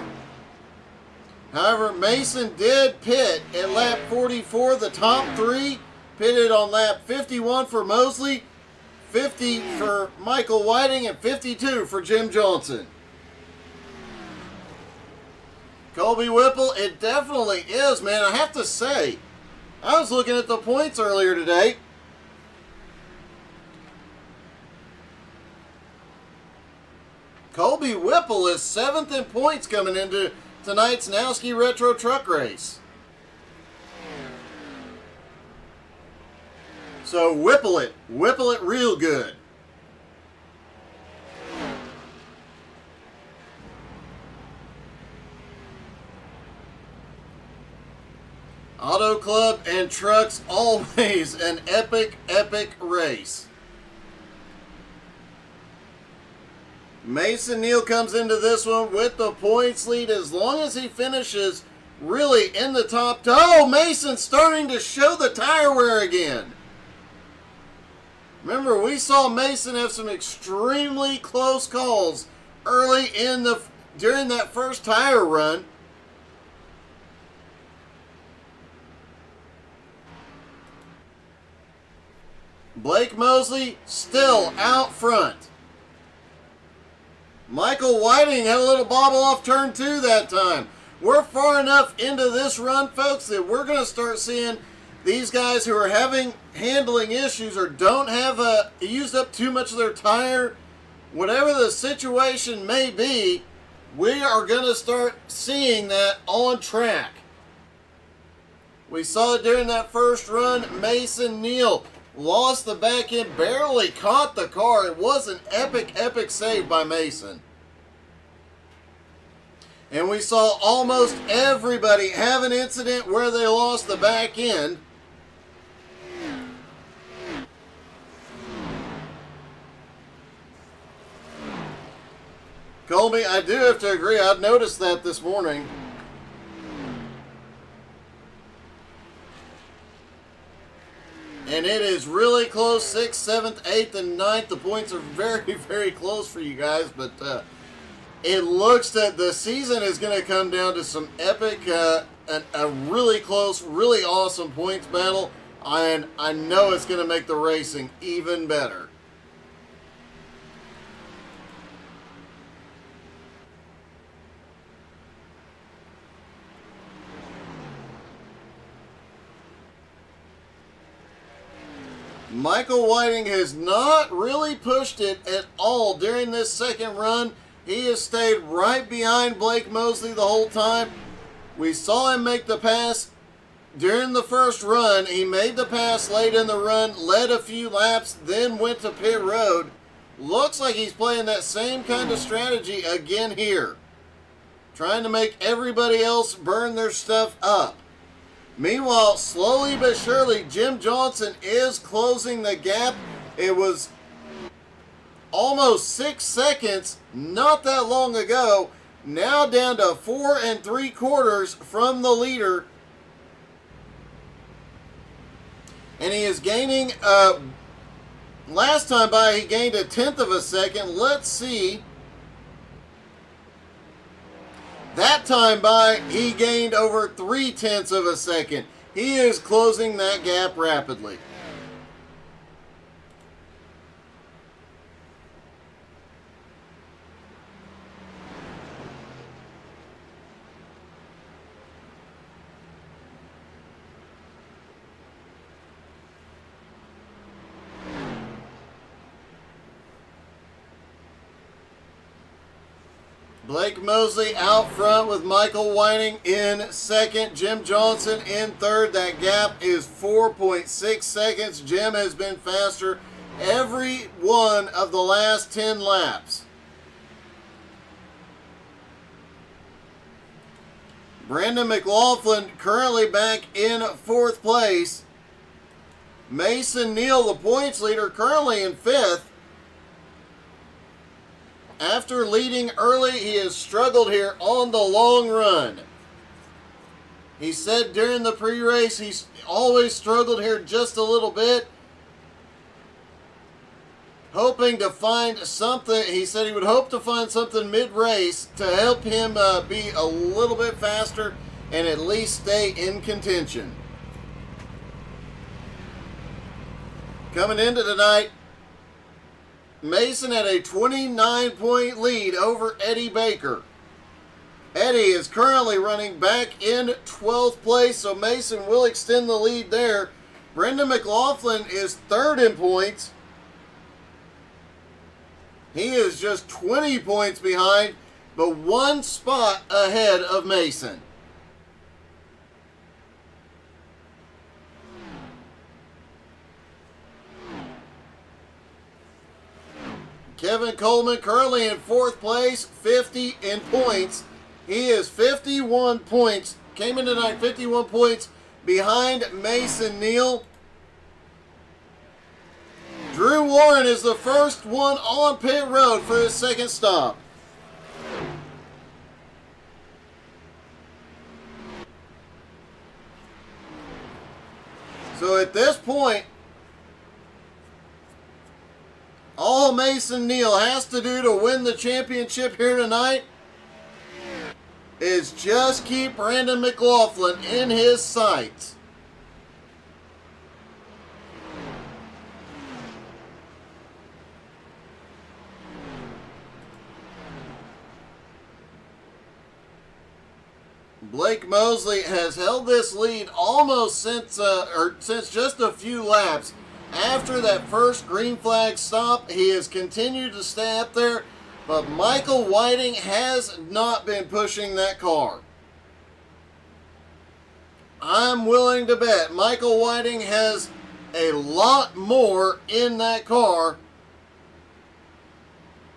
However, Mason did pit at lap 44. The top three pitted on lap 51 for Mosley, 50 for Michael Whiting, and 52 for Jim Johnson. Colby Whipple, it definitely is, man. I have to say, I was looking at the points earlier today. Colby Whipple is 7th in points coming into tonight's Nowski Retro Truck Race. So whipple it real good. Auto Club and Trucks, always an epic, epic race. Mason Neal comes into this one with the points lead as long as he finishes really in the top. Oh, Mason's starting to show the tire wear again. Remember, we saw Mason have some extremely close calls early during that first tire run. Blake Mosley still out front. Michael Whiting had a little bobble off turn 2 that time. We're far enough into this run, folks, that we're going to start seeing these guys who are having handling issues or don't have used up too much of their tire, whatever the situation may be, we are going to start seeing that on track. We saw it during that first run. Mason Neal lost the back end, barely caught the car. It was an epic, epic save by Mason. And we saw almost everybody have an incident where they lost the back end. Colby, I do have to agree. I've noticed that this morning. And it is really close, 6th, 7th, 8th, and 9th. The points are very, very close for you guys, but it looks that the season is going to come down to some epic, a really close, really awesome points battle, and I know it's going to make the racing even better. Michael Whiting has not really pushed it at all during this second run. He has stayed right behind Blake Mosley the whole time. We saw him make the pass during the first run. He made the pass late in the run, led a few laps, then went to pit road. Looks like he's playing that same kind of strategy again here, trying to make everybody else burn their stuff up. Meanwhile, slowly but surely, Jim Johnson is closing the gap. It was almost 6 seconds not that long ago. Now down to 4 3/4 from the leader. And he is gaining, last time by he gained 1/10 of a second. Let's see. That time by, he gained over 3/10 of a second. He is closing that gap rapidly. Blake Mosley out front with Michael Whiting in second. Jim Johnson in third. That gap is 4.6 seconds. Jim has been faster every one of the last 10 laps. Brandon McLaughlin currently back in 4th place. Mason Neal, the points leader, currently in 5th. After leading early, he has struggled here on the long run. He said during the pre-race he's always struggled here just a little bit, hoping to find something. He said he would hope to find something mid-race to help him be a little bit faster and at least stay in contention. Coming into tonight, Mason had a 29-point lead over Eddie Baker. Eddie is currently running back in 12th place, so Mason will extend the lead there. Brendan McLaughlin is 3rd in points. He is just 20 points behind, but 1 spot ahead of Mason. Kevin Coleman currently in 4th place, 50 in points. He is 51 points, came in tonight 51 points behind Mason Neal. Drew Warren is the first one on pit road for his second stop. So at this point, all Mason Neal has to do to win the championship here tonight is just keep Brandon McLaughlin in his sights. Blake Mosley has held this lead almost since just a few laps. After that first green flag stop, he has continued to stay up there, but Michael Whiting has not been pushing that car. I'm willing to bet Michael Whiting has a lot more in that car,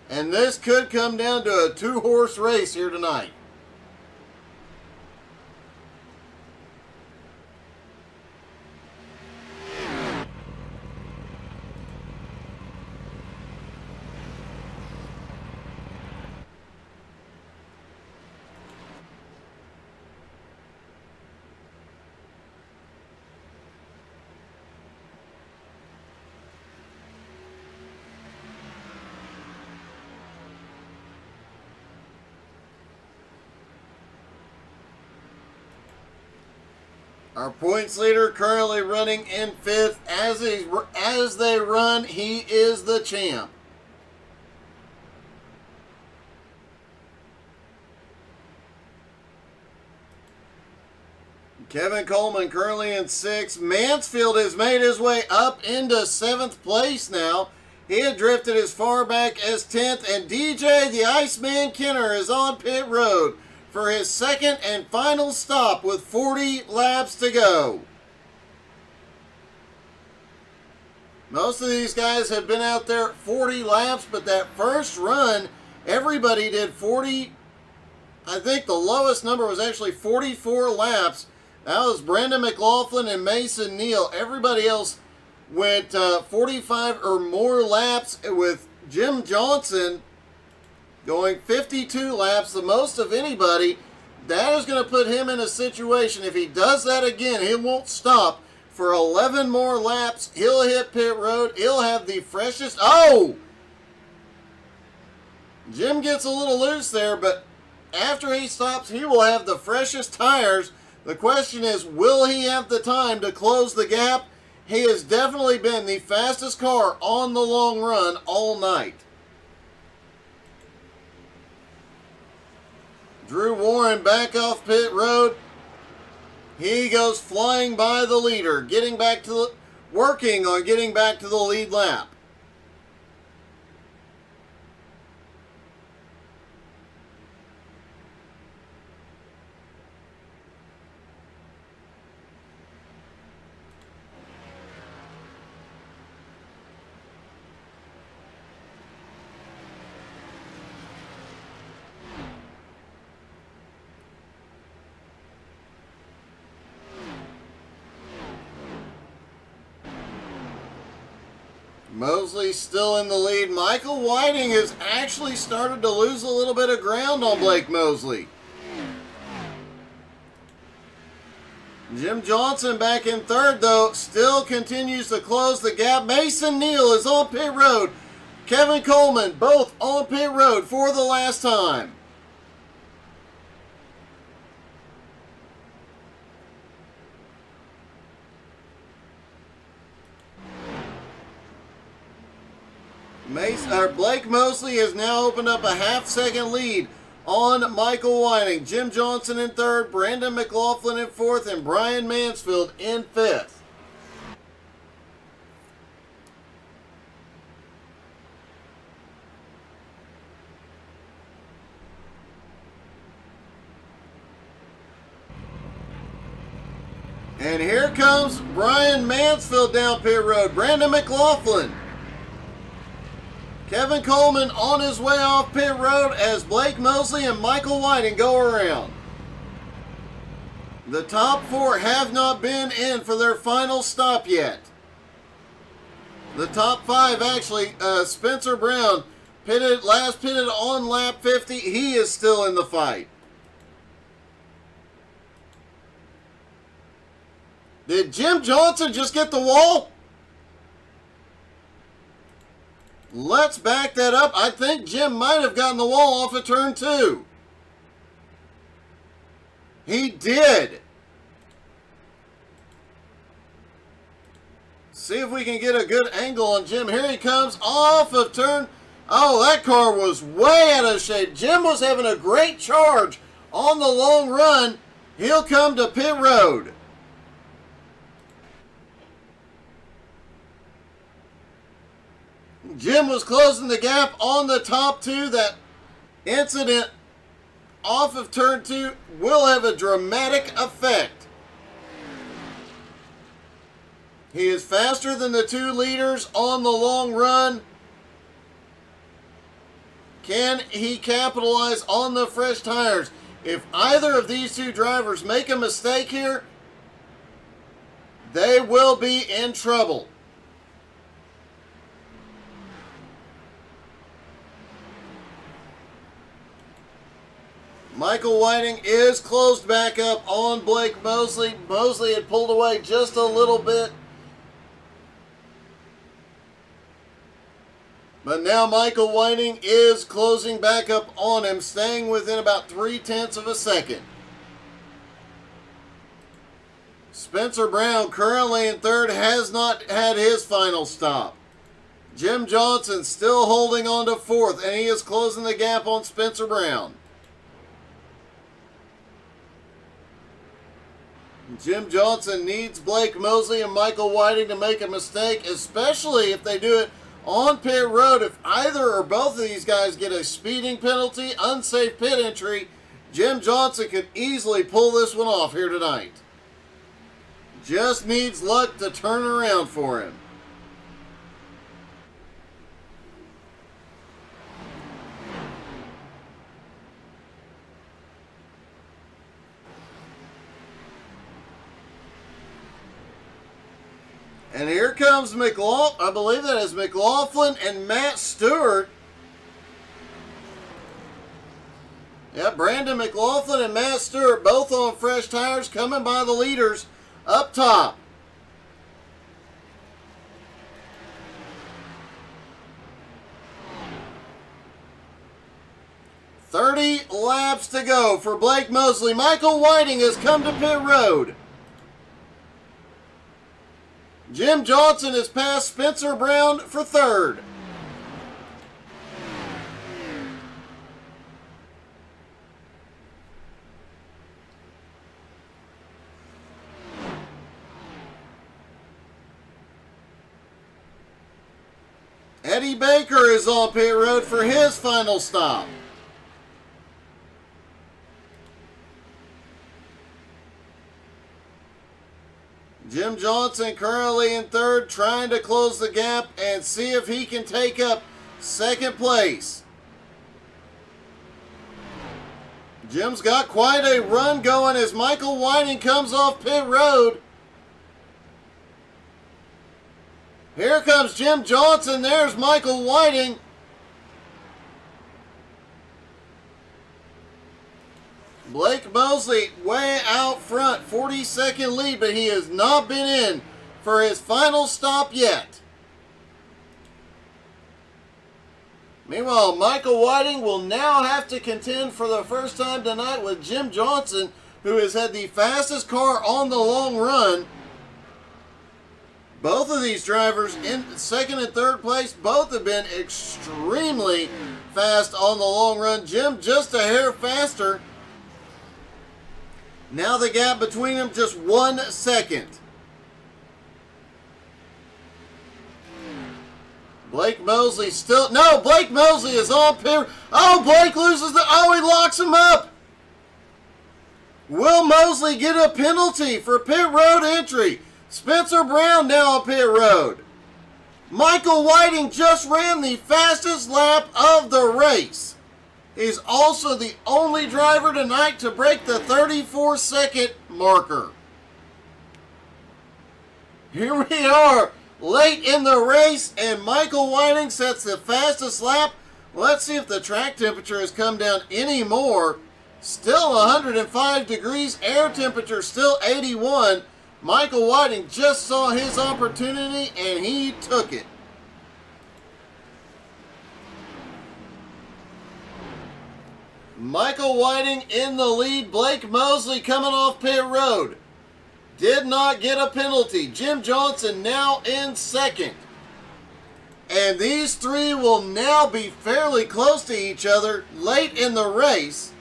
and this could come down to a 2-horse race here tonight. Our points leader currently running in 5th. As they run, he is the champ. Kevin Coleman currently in 6th. Mansfield has made his way up into 7th place now. He had drifted as far back as 10th. And DJ the Iceman Kenner is on pit road for his second and final stop with 40 laps to go. Most of these guys have been out there 40 laps, but that first run, everybody did 40. I think the lowest number was actually 44 laps. That was Brandon McLaughlin and Mason Neal. Everybody else went 45 or more laps, with Jim Johnson going 52 laps, the most of anybody. That is going to put him in a situation, if he does that again, he won't stop for 11 more laps. He'll hit pit road. He'll have the freshest. Oh! Jim gets a little loose there, but after he stops, he will have the freshest tires. The question is, will he have the time to close the gap? He has definitely been the fastest car on the long run all night. Drew Warren back off pit road. He goes flying by the leader, working on getting back to the lead lap. Mosley still in the lead. Michael Whiting has actually started to lose a little bit of ground on Blake Mosley. Jim Johnson back in 3rd, though, still continues to close the gap. Mason Neal is on pit road. Kevin Coleman, both on pit road for the last time. Blake Mosley has now opened up a half-second lead on Michael Whiting. Jim Johnson in 3rd, Brandon McLaughlin in 4th, and Brian Mansfield in 5th. And here comes Brian Mansfield down pit road. Brandon McLaughlin. Kevin Coleman on his way off pit road as Blake Mosley and Michael Whiting go around. The top 4 have not been in for their final stop yet. The top 5 actually, Spencer Brown last pitted on lap 50. He is still in the fight. Did Jim Johnson just get the wall? Let's back that up. I think Jim might have gotten the wall off of turn 2. He did. See if we can get a good angle on Jim. Here he comes off of turn. Oh, that car was way out of shape. Jim was having a great charge on the long run. He'll come to pit road. Jim was closing the gap on the top 2. That incident off of turn 2 will have a dramatic effect. He is faster than the 2 leaders on the long run. Can he capitalize on the fresh tires? If either of these 2 drivers make a mistake here, they will be in trouble. Michael Whiting is closed back up on Blake Mosley. Mosley had pulled away just a little bit. But now Michael Whiting is closing back up on him, staying within about 0.3 of a second. Spencer Brown, currently in third, has not had his final stop. Jim Johnson still holding on to fourth, and he is closing the gap on Spencer Brown. Jim Johnson needs Blake Mosley and Michael Whiting to make a mistake, especially if they do it on pit road. If either or both of these guys get a speeding penalty, unsafe pit entry, Jim Johnson could easily pull this one off here tonight. Just needs luck to turn around for him. And here comes I believe that is McLaughlin and Matt Stewart. Yeah, Brandon McLaughlin and Matt Stewart both on fresh tires coming by the leaders up top. "30 laps to go for Blake Mosley. Michael Whiting has come to pit road. Jim Johnson has passed Spencer Brown for third. Eddie Baker is on pit road for his final stop. Jim Johnson currently in third, trying to close the gap and see if he can take up second place. Jim's got quite a run going as Michael Whiting comes off pit road. Here comes Jim Johnson. There's Michael Whiting. Blake Mosley way out front, 40-second lead, but he has not been in for his final stop yet. Meanwhile, Michael Whiting will now have to contend for the first time tonight with Jim Johnson, who has had the fastest car on the long run. Both of these drivers in second and third place, both have been extremely fast on the long run. Jim just a hair faster. Now the gap between them just 1 second. Blake Mosley still... No, Blake Mosley is on pit... Oh, Blake loses the... Oh, he locks him up. Will Mosley get a penalty for pit road entry? Spencer Brown now on pit road. Michael Whiting just ran the fastest lap of the race. He's also the only driver tonight to break the 34-second marker. Here we are, late in the race, and Michael Whiting sets the fastest lap. Let's see if the track temperature has come down any more. Still 105 degrees, air temperature still 81. Michael Whiting just saw his opportunity, and he took it. Michael Whiting in the lead. Blake Mosley coming off pit road. Did not get a penalty. Jim Johnson now in second. And these three will now be fairly close to each other late in the race.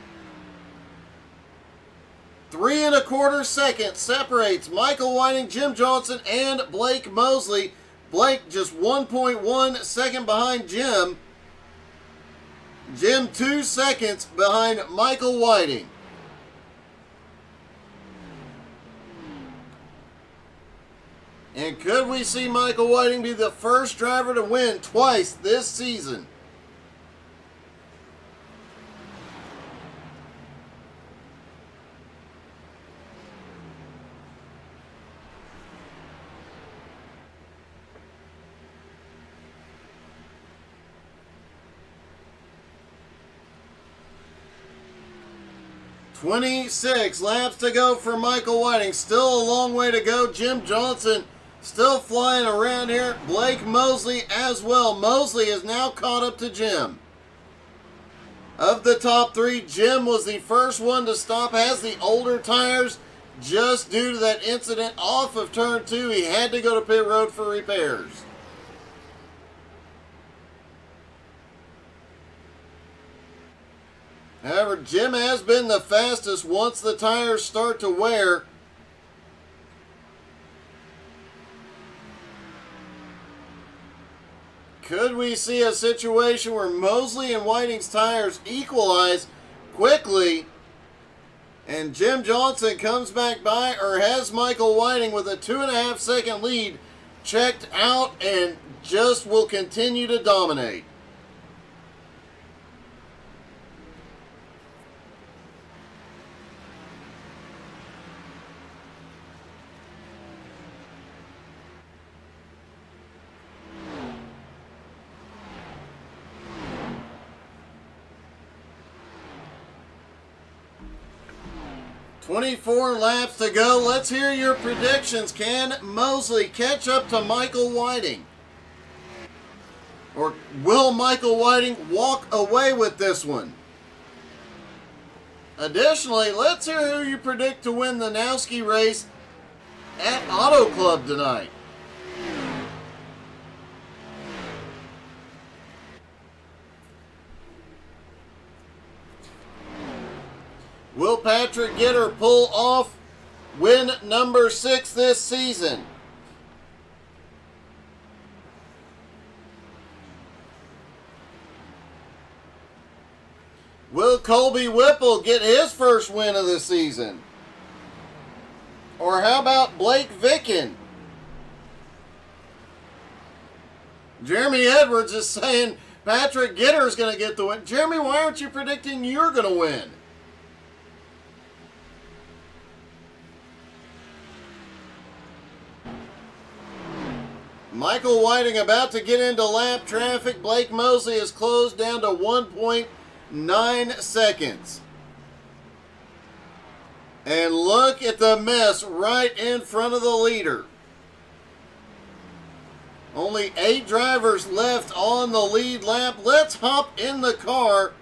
3 1/4 seconds separates Michael Whiting, Jim Johnson, and Blake Mosley. Blake just 1.1 second behind Jim. Jim 2 seconds behind Michael Whiting. And could we see Michael Whiting be the first driver to win twice this season? "26 laps to go for Michael Whiting. Still a long way to go. Jim Johnson still flying around here. Blake Mosley as well. Mosley is now caught up to Jim. Of the top three, Jim was the first one to stop, has the older tires. just due to that incident off of turn 2. He had to go to pit road for repairs. However, Jim has been the fastest once the tires start to wear. Could we see a situation where Mosley and Whiting's tires equalize quickly and Jim Johnson comes back by, or has Michael Whiting with a 2.5 second lead checked out and just will continue to dominate? "24 laps to go." Let's hear your predictions. Can Mosley catch up to Michael Whiting? Or will Michael Whiting walk away with this one? Additionally, let's hear who you predict to win the Nowski race at Auto Club tonight. Will Patrick Gitter pull off win number 6 this season? Will Colby Whipple get his first win of the season? Or how about Blake Vicken? Jeremy Edwards is saying Patrick Gitter is going to get the win. Jeremy, why aren't you predicting you're going to win? Michael Whiting about to get into lap traffic. Blake Mosley is closed down to 1.9 seconds. And look at the mess right in front of the leader. Only 8 drivers left on the lead lap. Let's hop in the car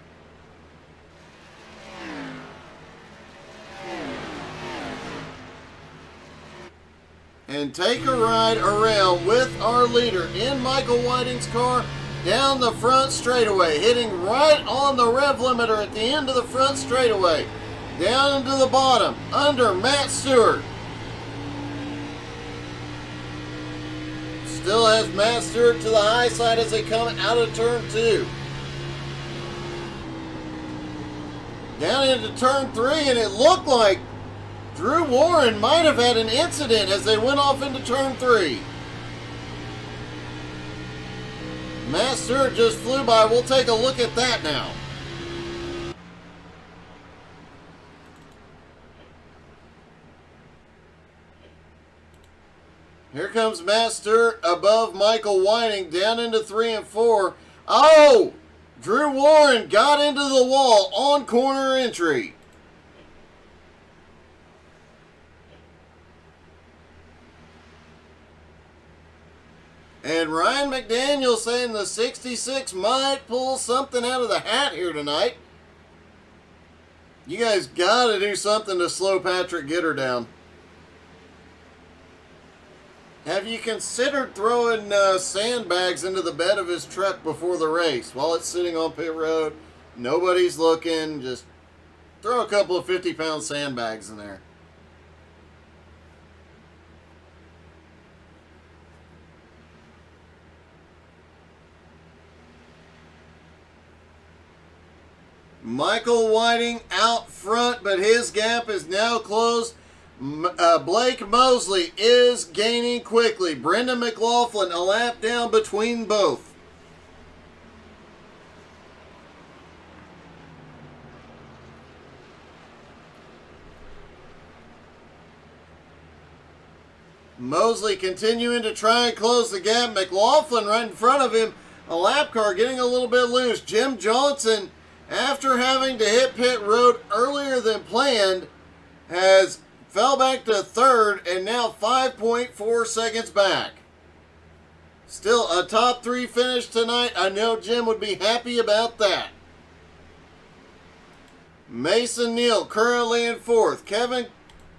and take a ride around with our leader in Michael Whiting's car down the front straightaway, hitting right on the rev limiter at the end of the front straightaway, down into the bottom, under Matt Stewart. Still has Matt Stewart to the high side as they come out of turn 2. Down into turn 3, and it looked like Drew Warren might have had an incident as they went off into turn 3. Matt Stewart just flew by. We'll take a look at that now. Here comes Matt Stewart above Michael Whiting down into 3 and 4. Oh! Drew Warren got into the wall on corner entry. And Ryan McDaniel saying the 66 might pull something out of the hat here tonight. You guys got to do something to slow Patrick Gitter down. Have you considered throwing sandbags into the bed of his truck before the race while it's sitting on pit road? Nobody's looking. Just throw a couple of 50-pound sandbags in there. Michael Whiting out front, but his gap is now closed. Blake Mosley is gaining quickly. Brendan McLaughlin a lap down between both. Mosley continuing to try and close the gap. McLaughlin right in front of him. A lap car getting a little bit loose. Jim Johnson, after having to hit pit road earlier than planned, has fell back to third and now 5.4 seconds back. Still a top 3 finish tonight. I know Jim would be happy about that. Mason Neal currently in 4th.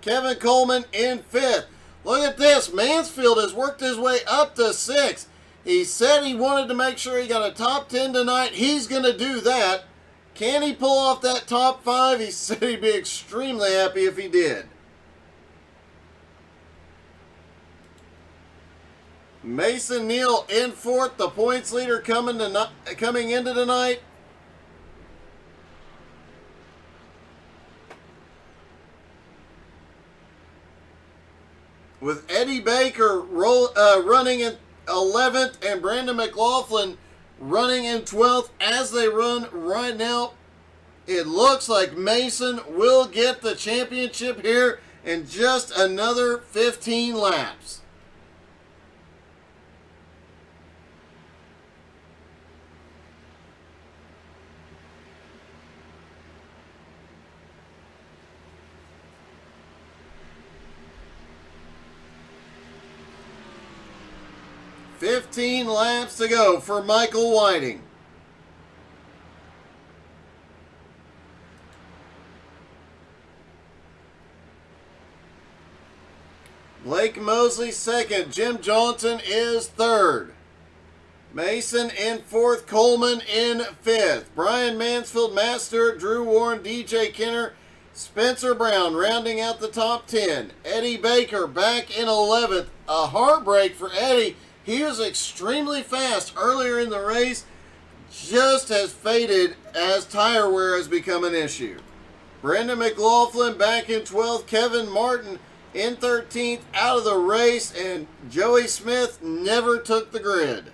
Kevin Coleman in 5th. Look at this. Mansfield has worked his way up to 6th. He said he wanted to make sure he got a top 10 tonight. He's going to do that. Can he pull off that top 5? He said he'd be extremely happy if he did. Mason Neal in 4th, the points leader coming into tonight. With Eddie Baker running in 11th and Brandon McLaughlin running in 12th. As they run right now, it looks like Mason will get the championship here in just another 15 laps. $15 laps to go for Michael Whiting. Blake Mosley 2nd. Jim Johnson is 3rd. Mason in 4th. Coleman in 5th. Brian Mansfield, Matt Stewart, Drew Warren, DJ Kenner, Spencer Brown rounding out the top 10. Eddie Baker back in 11th. A heartbreak for Eddie. He was extremely fast earlier in the race, just has faded as tire wear has become an issue. Brendan McLaughlin back in 12th, Kevin Martin in 13th, out of the race, and Joey Smith never took the grid.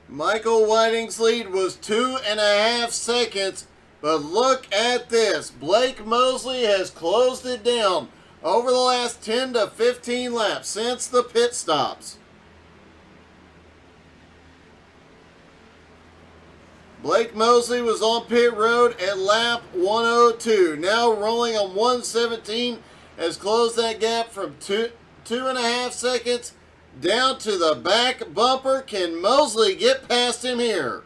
Michael Whiting's lead was 2.5 seconds. But look at this. Blake Mosley has closed it down over the last 10 to 15 laps since the pit stops. Blake Mosley was on pit road at lap 102. Now rolling on 117, has closed that gap from 2.5 seconds down to the back bumper. Can Mosley get past him here?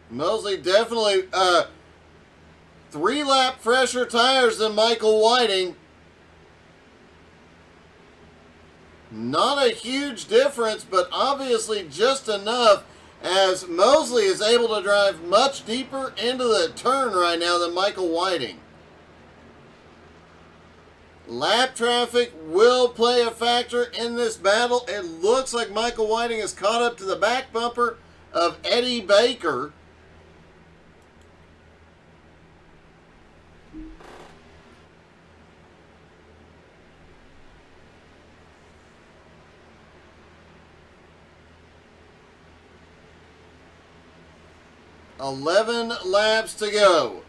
Mosley definitely 3-lap fresher tires than Michael Whiting. Not a huge difference, but obviously just enough, as Mosley is able to drive much deeper into the turn right now than Michael Whiting. Lap traffic will play a factor in this battle. It looks like Michael Whiting is caught up to the back bumper of Eddie Baker. $11 laps to go.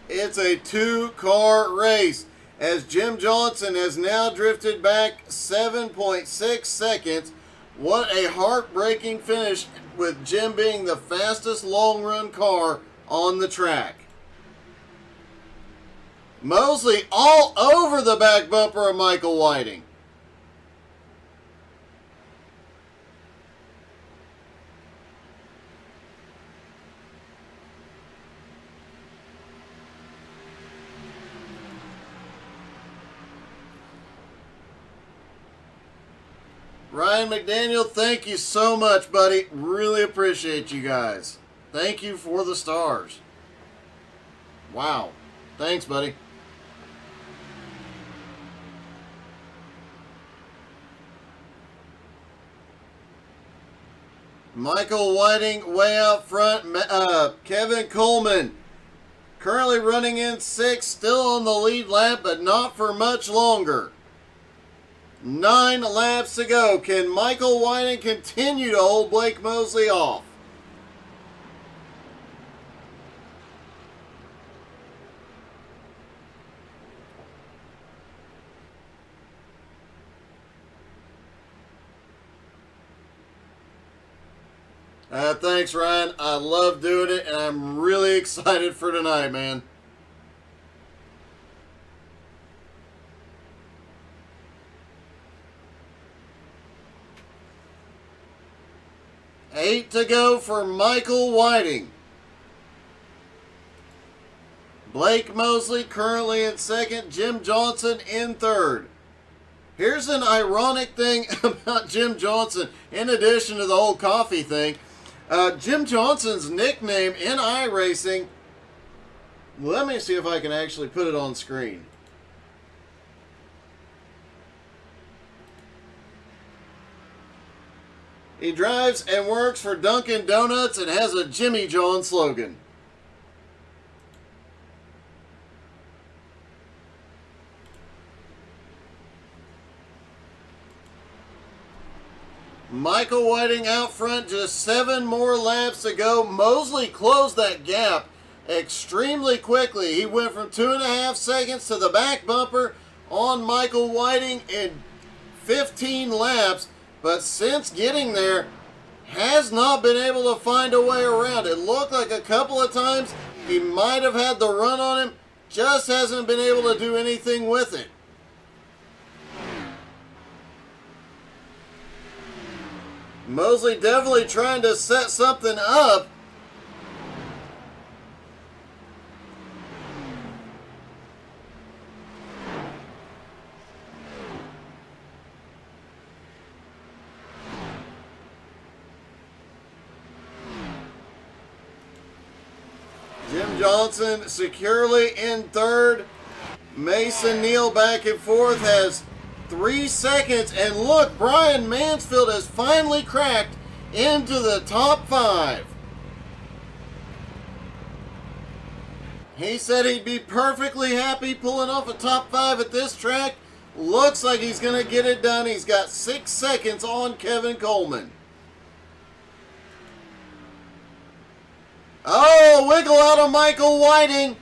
It's a 2-car race, as Jim Johnson has now drifted back 7.6 seconds. What a heartbreaking finish, with Jim being the fastest long-run car on the track. Mosley all over the back bumper of Michael Whiting. Ryan McDaniel, thank you so much, buddy. Really appreciate you guys. Thank you for the stars. Wow. Thanks, buddy. Michael Whiting way out front. Kevin Coleman currently running in 6th, still on the lead lap, but not for much longer. 9 laps to go. Can Michael Whiting continue to hold Blake Mosley off? Thanks, Ryan. I love doing it, and I'm really excited for tonight, man. 8 to go for Michael Whiting. Blake Mosley currently in second. Jim Johnson in third. Here's an ironic thing about Jim Johnson, in addition to the whole coffee thing. Jim Johnson's nickname in iRacing, let me see if I can actually put it on screen. He drives and works for Dunkin' Donuts and has a Jimmy John slogan. Michael Whiting out front, just 7 more laps to go. Mosley closed that gap extremely quickly. He went from 2.5 seconds to the back bumper on Michael Whiting in 15 laps, but since getting there, has not been able to find a way around. It looked like a couple of times he might have had the run on him, just hasn't been able to do anything with it. Mosley definitely trying to set something up. Jim Johnson securely in third. Mason Neal back and forth, has 3 seconds, and look, Brian Mansfield has finally cracked into the top 5. He said he'd be perfectly happy pulling off a top 5 at this track. Looks like he's going to get it done. He's got 6 seconds on Kevin Coleman. Oh, wiggle out of Michael Whiting.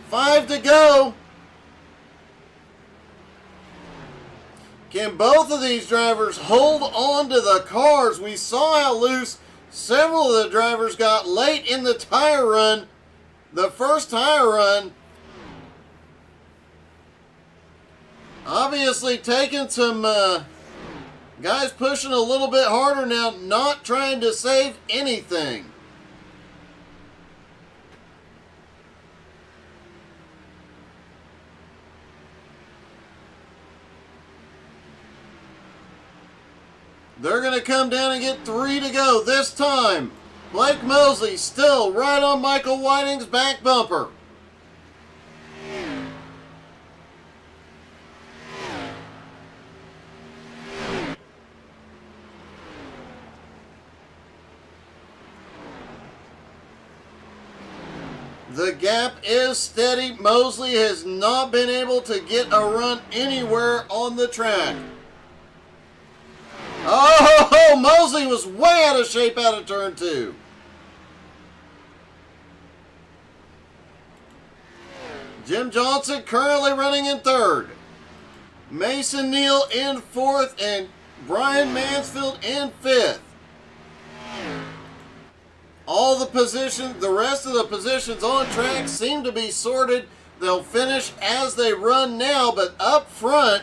5 to go. Can both of these drivers hold on to the cars? We saw how loose several of the drivers got late in the tire run. The first tire run, obviously taking some guys pushing a little bit harder now, not trying to save anything. They're going to come down and get 3 to go this time. Blake Mosley still right on Michael Whiting's back bumper. The gap is steady. Mosley has not been able to get a run anywhere on the track. Oh, Mosley was way out of shape out of turn 2. Jim Johnson currently running in third. Mason Neal in fourth and Brian Mansfield in fifth. All the positions, the rest of the positions on track seem to be sorted. They'll finish as they run now, but up front,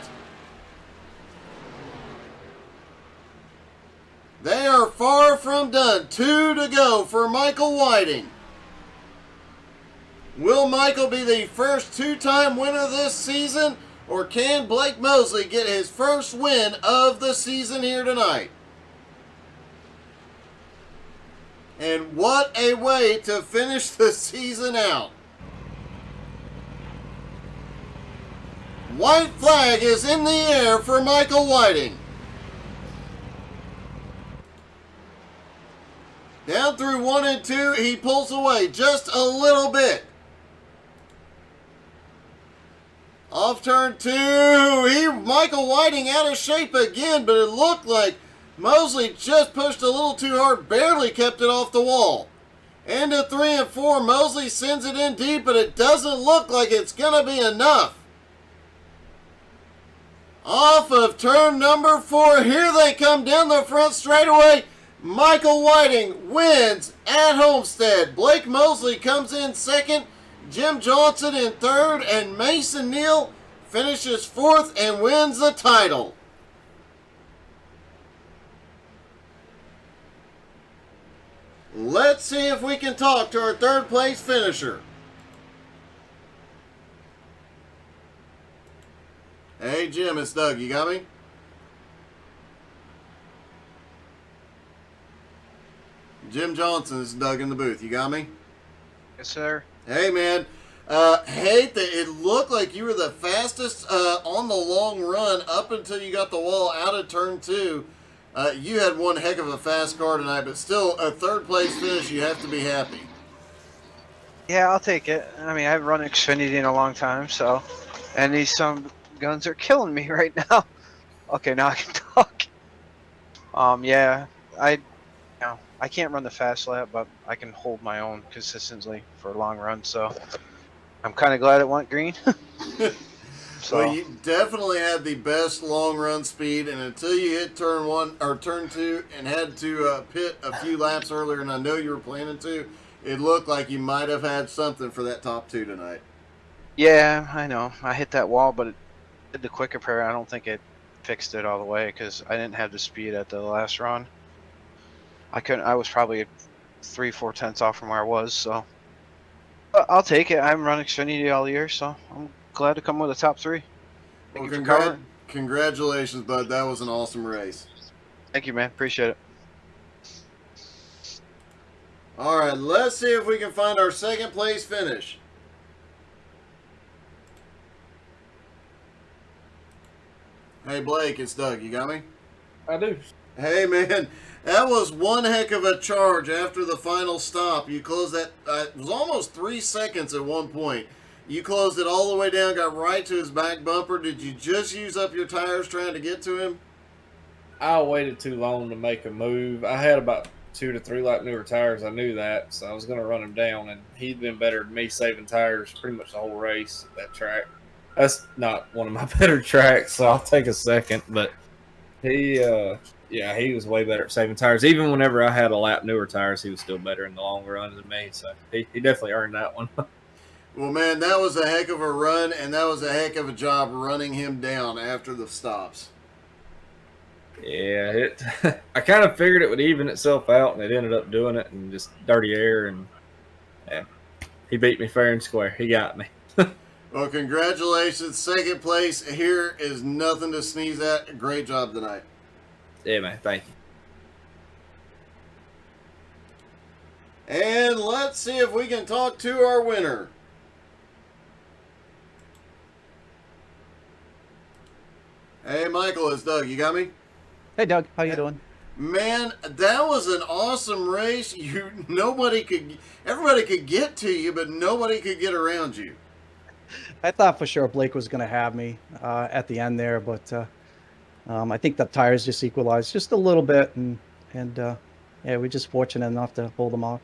they are far from done. 2 to go for Michael Whiting. Will Michael be the first 2-time winner this season, or can Blake Mosley get his first win of the season here tonight? And what a way to finish the season out. White flag is in the air for Michael Whiting. Down through 1 and 2, he pulls away just a little bit. Off turn 2, Michael Whiting out of shape again, but it looked like Mosley just pushed a little too hard, barely kept it off the wall. Into 3 and 4, Mosley sends it in deep, but it doesn't look like it's going to be enough. Off of turn number 4, here they come down the front straightaway. Michael Whiting wins at Homestead. Blake Mosley comes in second, Jim Johnson in third, and Mason Neal finishes fourth and wins the title. Let's see if we can talk to our third place finisher. Hey, Jim, it's Doug. You got me? Jim Johnson, this is Doug in the booth. You got me? Yes, sir. Hey, man. Hate that it looked like you were the fastest on the long run up until you got the wall out of turn 2. You had one heck of a fast car tonight, but still, a third place finish, you have to be happy. Yeah, I'll take it. I mean, I haven't run XFinity in a long time, so. And these guns are killing me right now. Okay, now I can talk. Yeah, I can't run the fast lap, but I can hold my own consistently for a long run, so I'm kind of glad it went green. So. Well, you definitely had the best long run speed, and until you hit turn 1 or turn 2 and had to pit a few laps earlier, and I know you were planning to, it looked like you might have had something for that top 2 tonight. Yeah, I know. I hit that wall, but it did the quick repair. I don't think it fixed it all the way because I didn't have the speed at the last run. I was probably 3-4 tenths off from where I was, so. But I'll take it. I haven't run Xfinity all year, so I'm glad to come with a top 3. Thank you for covering. Congratulations, bud. That was an awesome race. Thank you, man. Appreciate it. All right, let's see if we can find our second place finish. Hey, Blake, it's Doug. You got me? I do. Hey, man, that was one heck of a charge after the final stop. You closed that, it was almost 3 seconds at one point. You closed it all the way down, got right to his back bumper. Did you just use up your tires trying to get to him? I waited too long to make a move. I had about 2 to 3 lap newer tires. I knew that, so I was going to run him down, and he'd been better than me saving tires pretty much the whole race at that track. That's not one of my better tracks, so I'll take a second, but he was way better at saving tires. Even whenever I had a lap newer tires, he was still better in the long run than me, so he definitely earned that one. Well, man, that was a heck of a run, and that was a heck of a job running him down after the stops. Yeah, I kind of figured it would even itself out, and it ended up doing it, and just dirty air, and yeah, he beat me fair and square. He got me. Well, congratulations. Second place here is nothing to sneeze at. Great job tonight. Yeah, man, thank you. And let's see if we can talk to our winner. Hey, Michael, it's Doug. You got me? Hey, Doug. How you doing? Man, that was an awesome race. Everybody could get to you, but nobody could get around you. I thought for sure Blake was going to have me at the end there, but I think the tires just equalized just a little bit, and yeah, we're just fortunate enough to hold them off.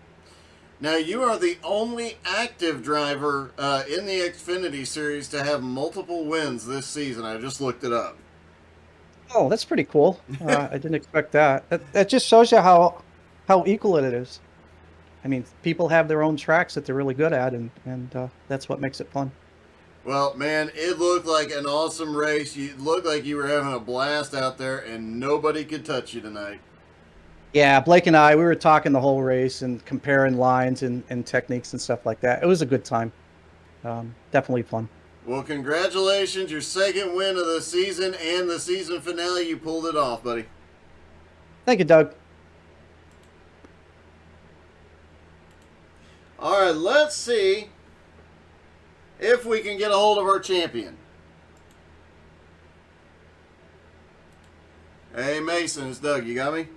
Now, you are the only active driver in the Xfinity Series to have multiple wins this season. I just looked it up. Oh, that's pretty cool. I didn't expect that. That just shows you how equal it is. I mean, people have their own tracks that they're really good at, and that's what makes it fun. Well, man, it looked like an awesome race. You looked like you were having a blast out there, and nobody could touch you tonight. Yeah, Blake and I, we were talking the whole race and comparing lines and techniques and stuff like that. It was a good time. Definitely fun. Well, congratulations. Your second win of the season and the season finale. You pulled it off, buddy. Thank you, Doug. All right, let's see if we can get a hold of our champion. Hey, Mason, it's Doug. You got me?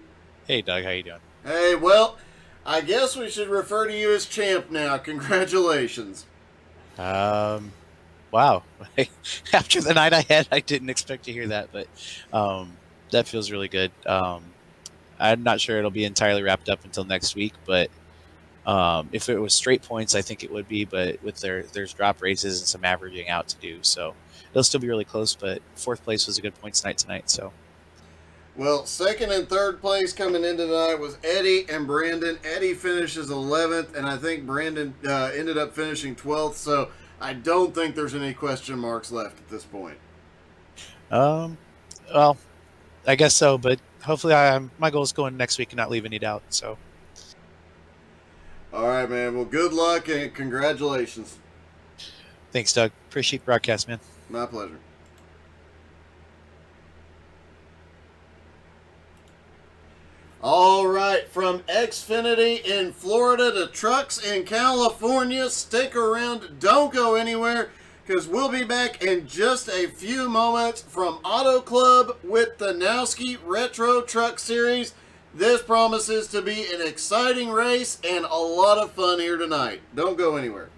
Hey, Doug. How you doing? Hey, well, I guess we should refer to you as champ now. Congratulations. Wow. After the night I had, I didn't expect to hear that, but that feels really good. I'm not sure it'll be entirely wrapped up until next week, but if it was straight points, I think it would be, but with there's drop races and some averaging out to do, so it'll still be really close, but fourth place was a good points night tonight, so. Well, second and third place coming in tonight was Eddie and Brandon. Eddie finishes 11th, and I think Brandon ended up finishing 12th, so I don't think there's any question marks left at this point. Well, I guess so, but hopefully my goal is going next week and not leave any doubt, so. All right, man. Well, good luck and congratulations. Thanks, Doug. Appreciate the broadcast, man. My pleasure. All right, from XFinity in Florida to trucks in California, stick around. Don't go anywhere, because we'll be back in just a few moments from Auto Club with the Nowski Retro Truck Series. This promises to be an exciting race and a lot of fun here tonight. Don't go anywhere.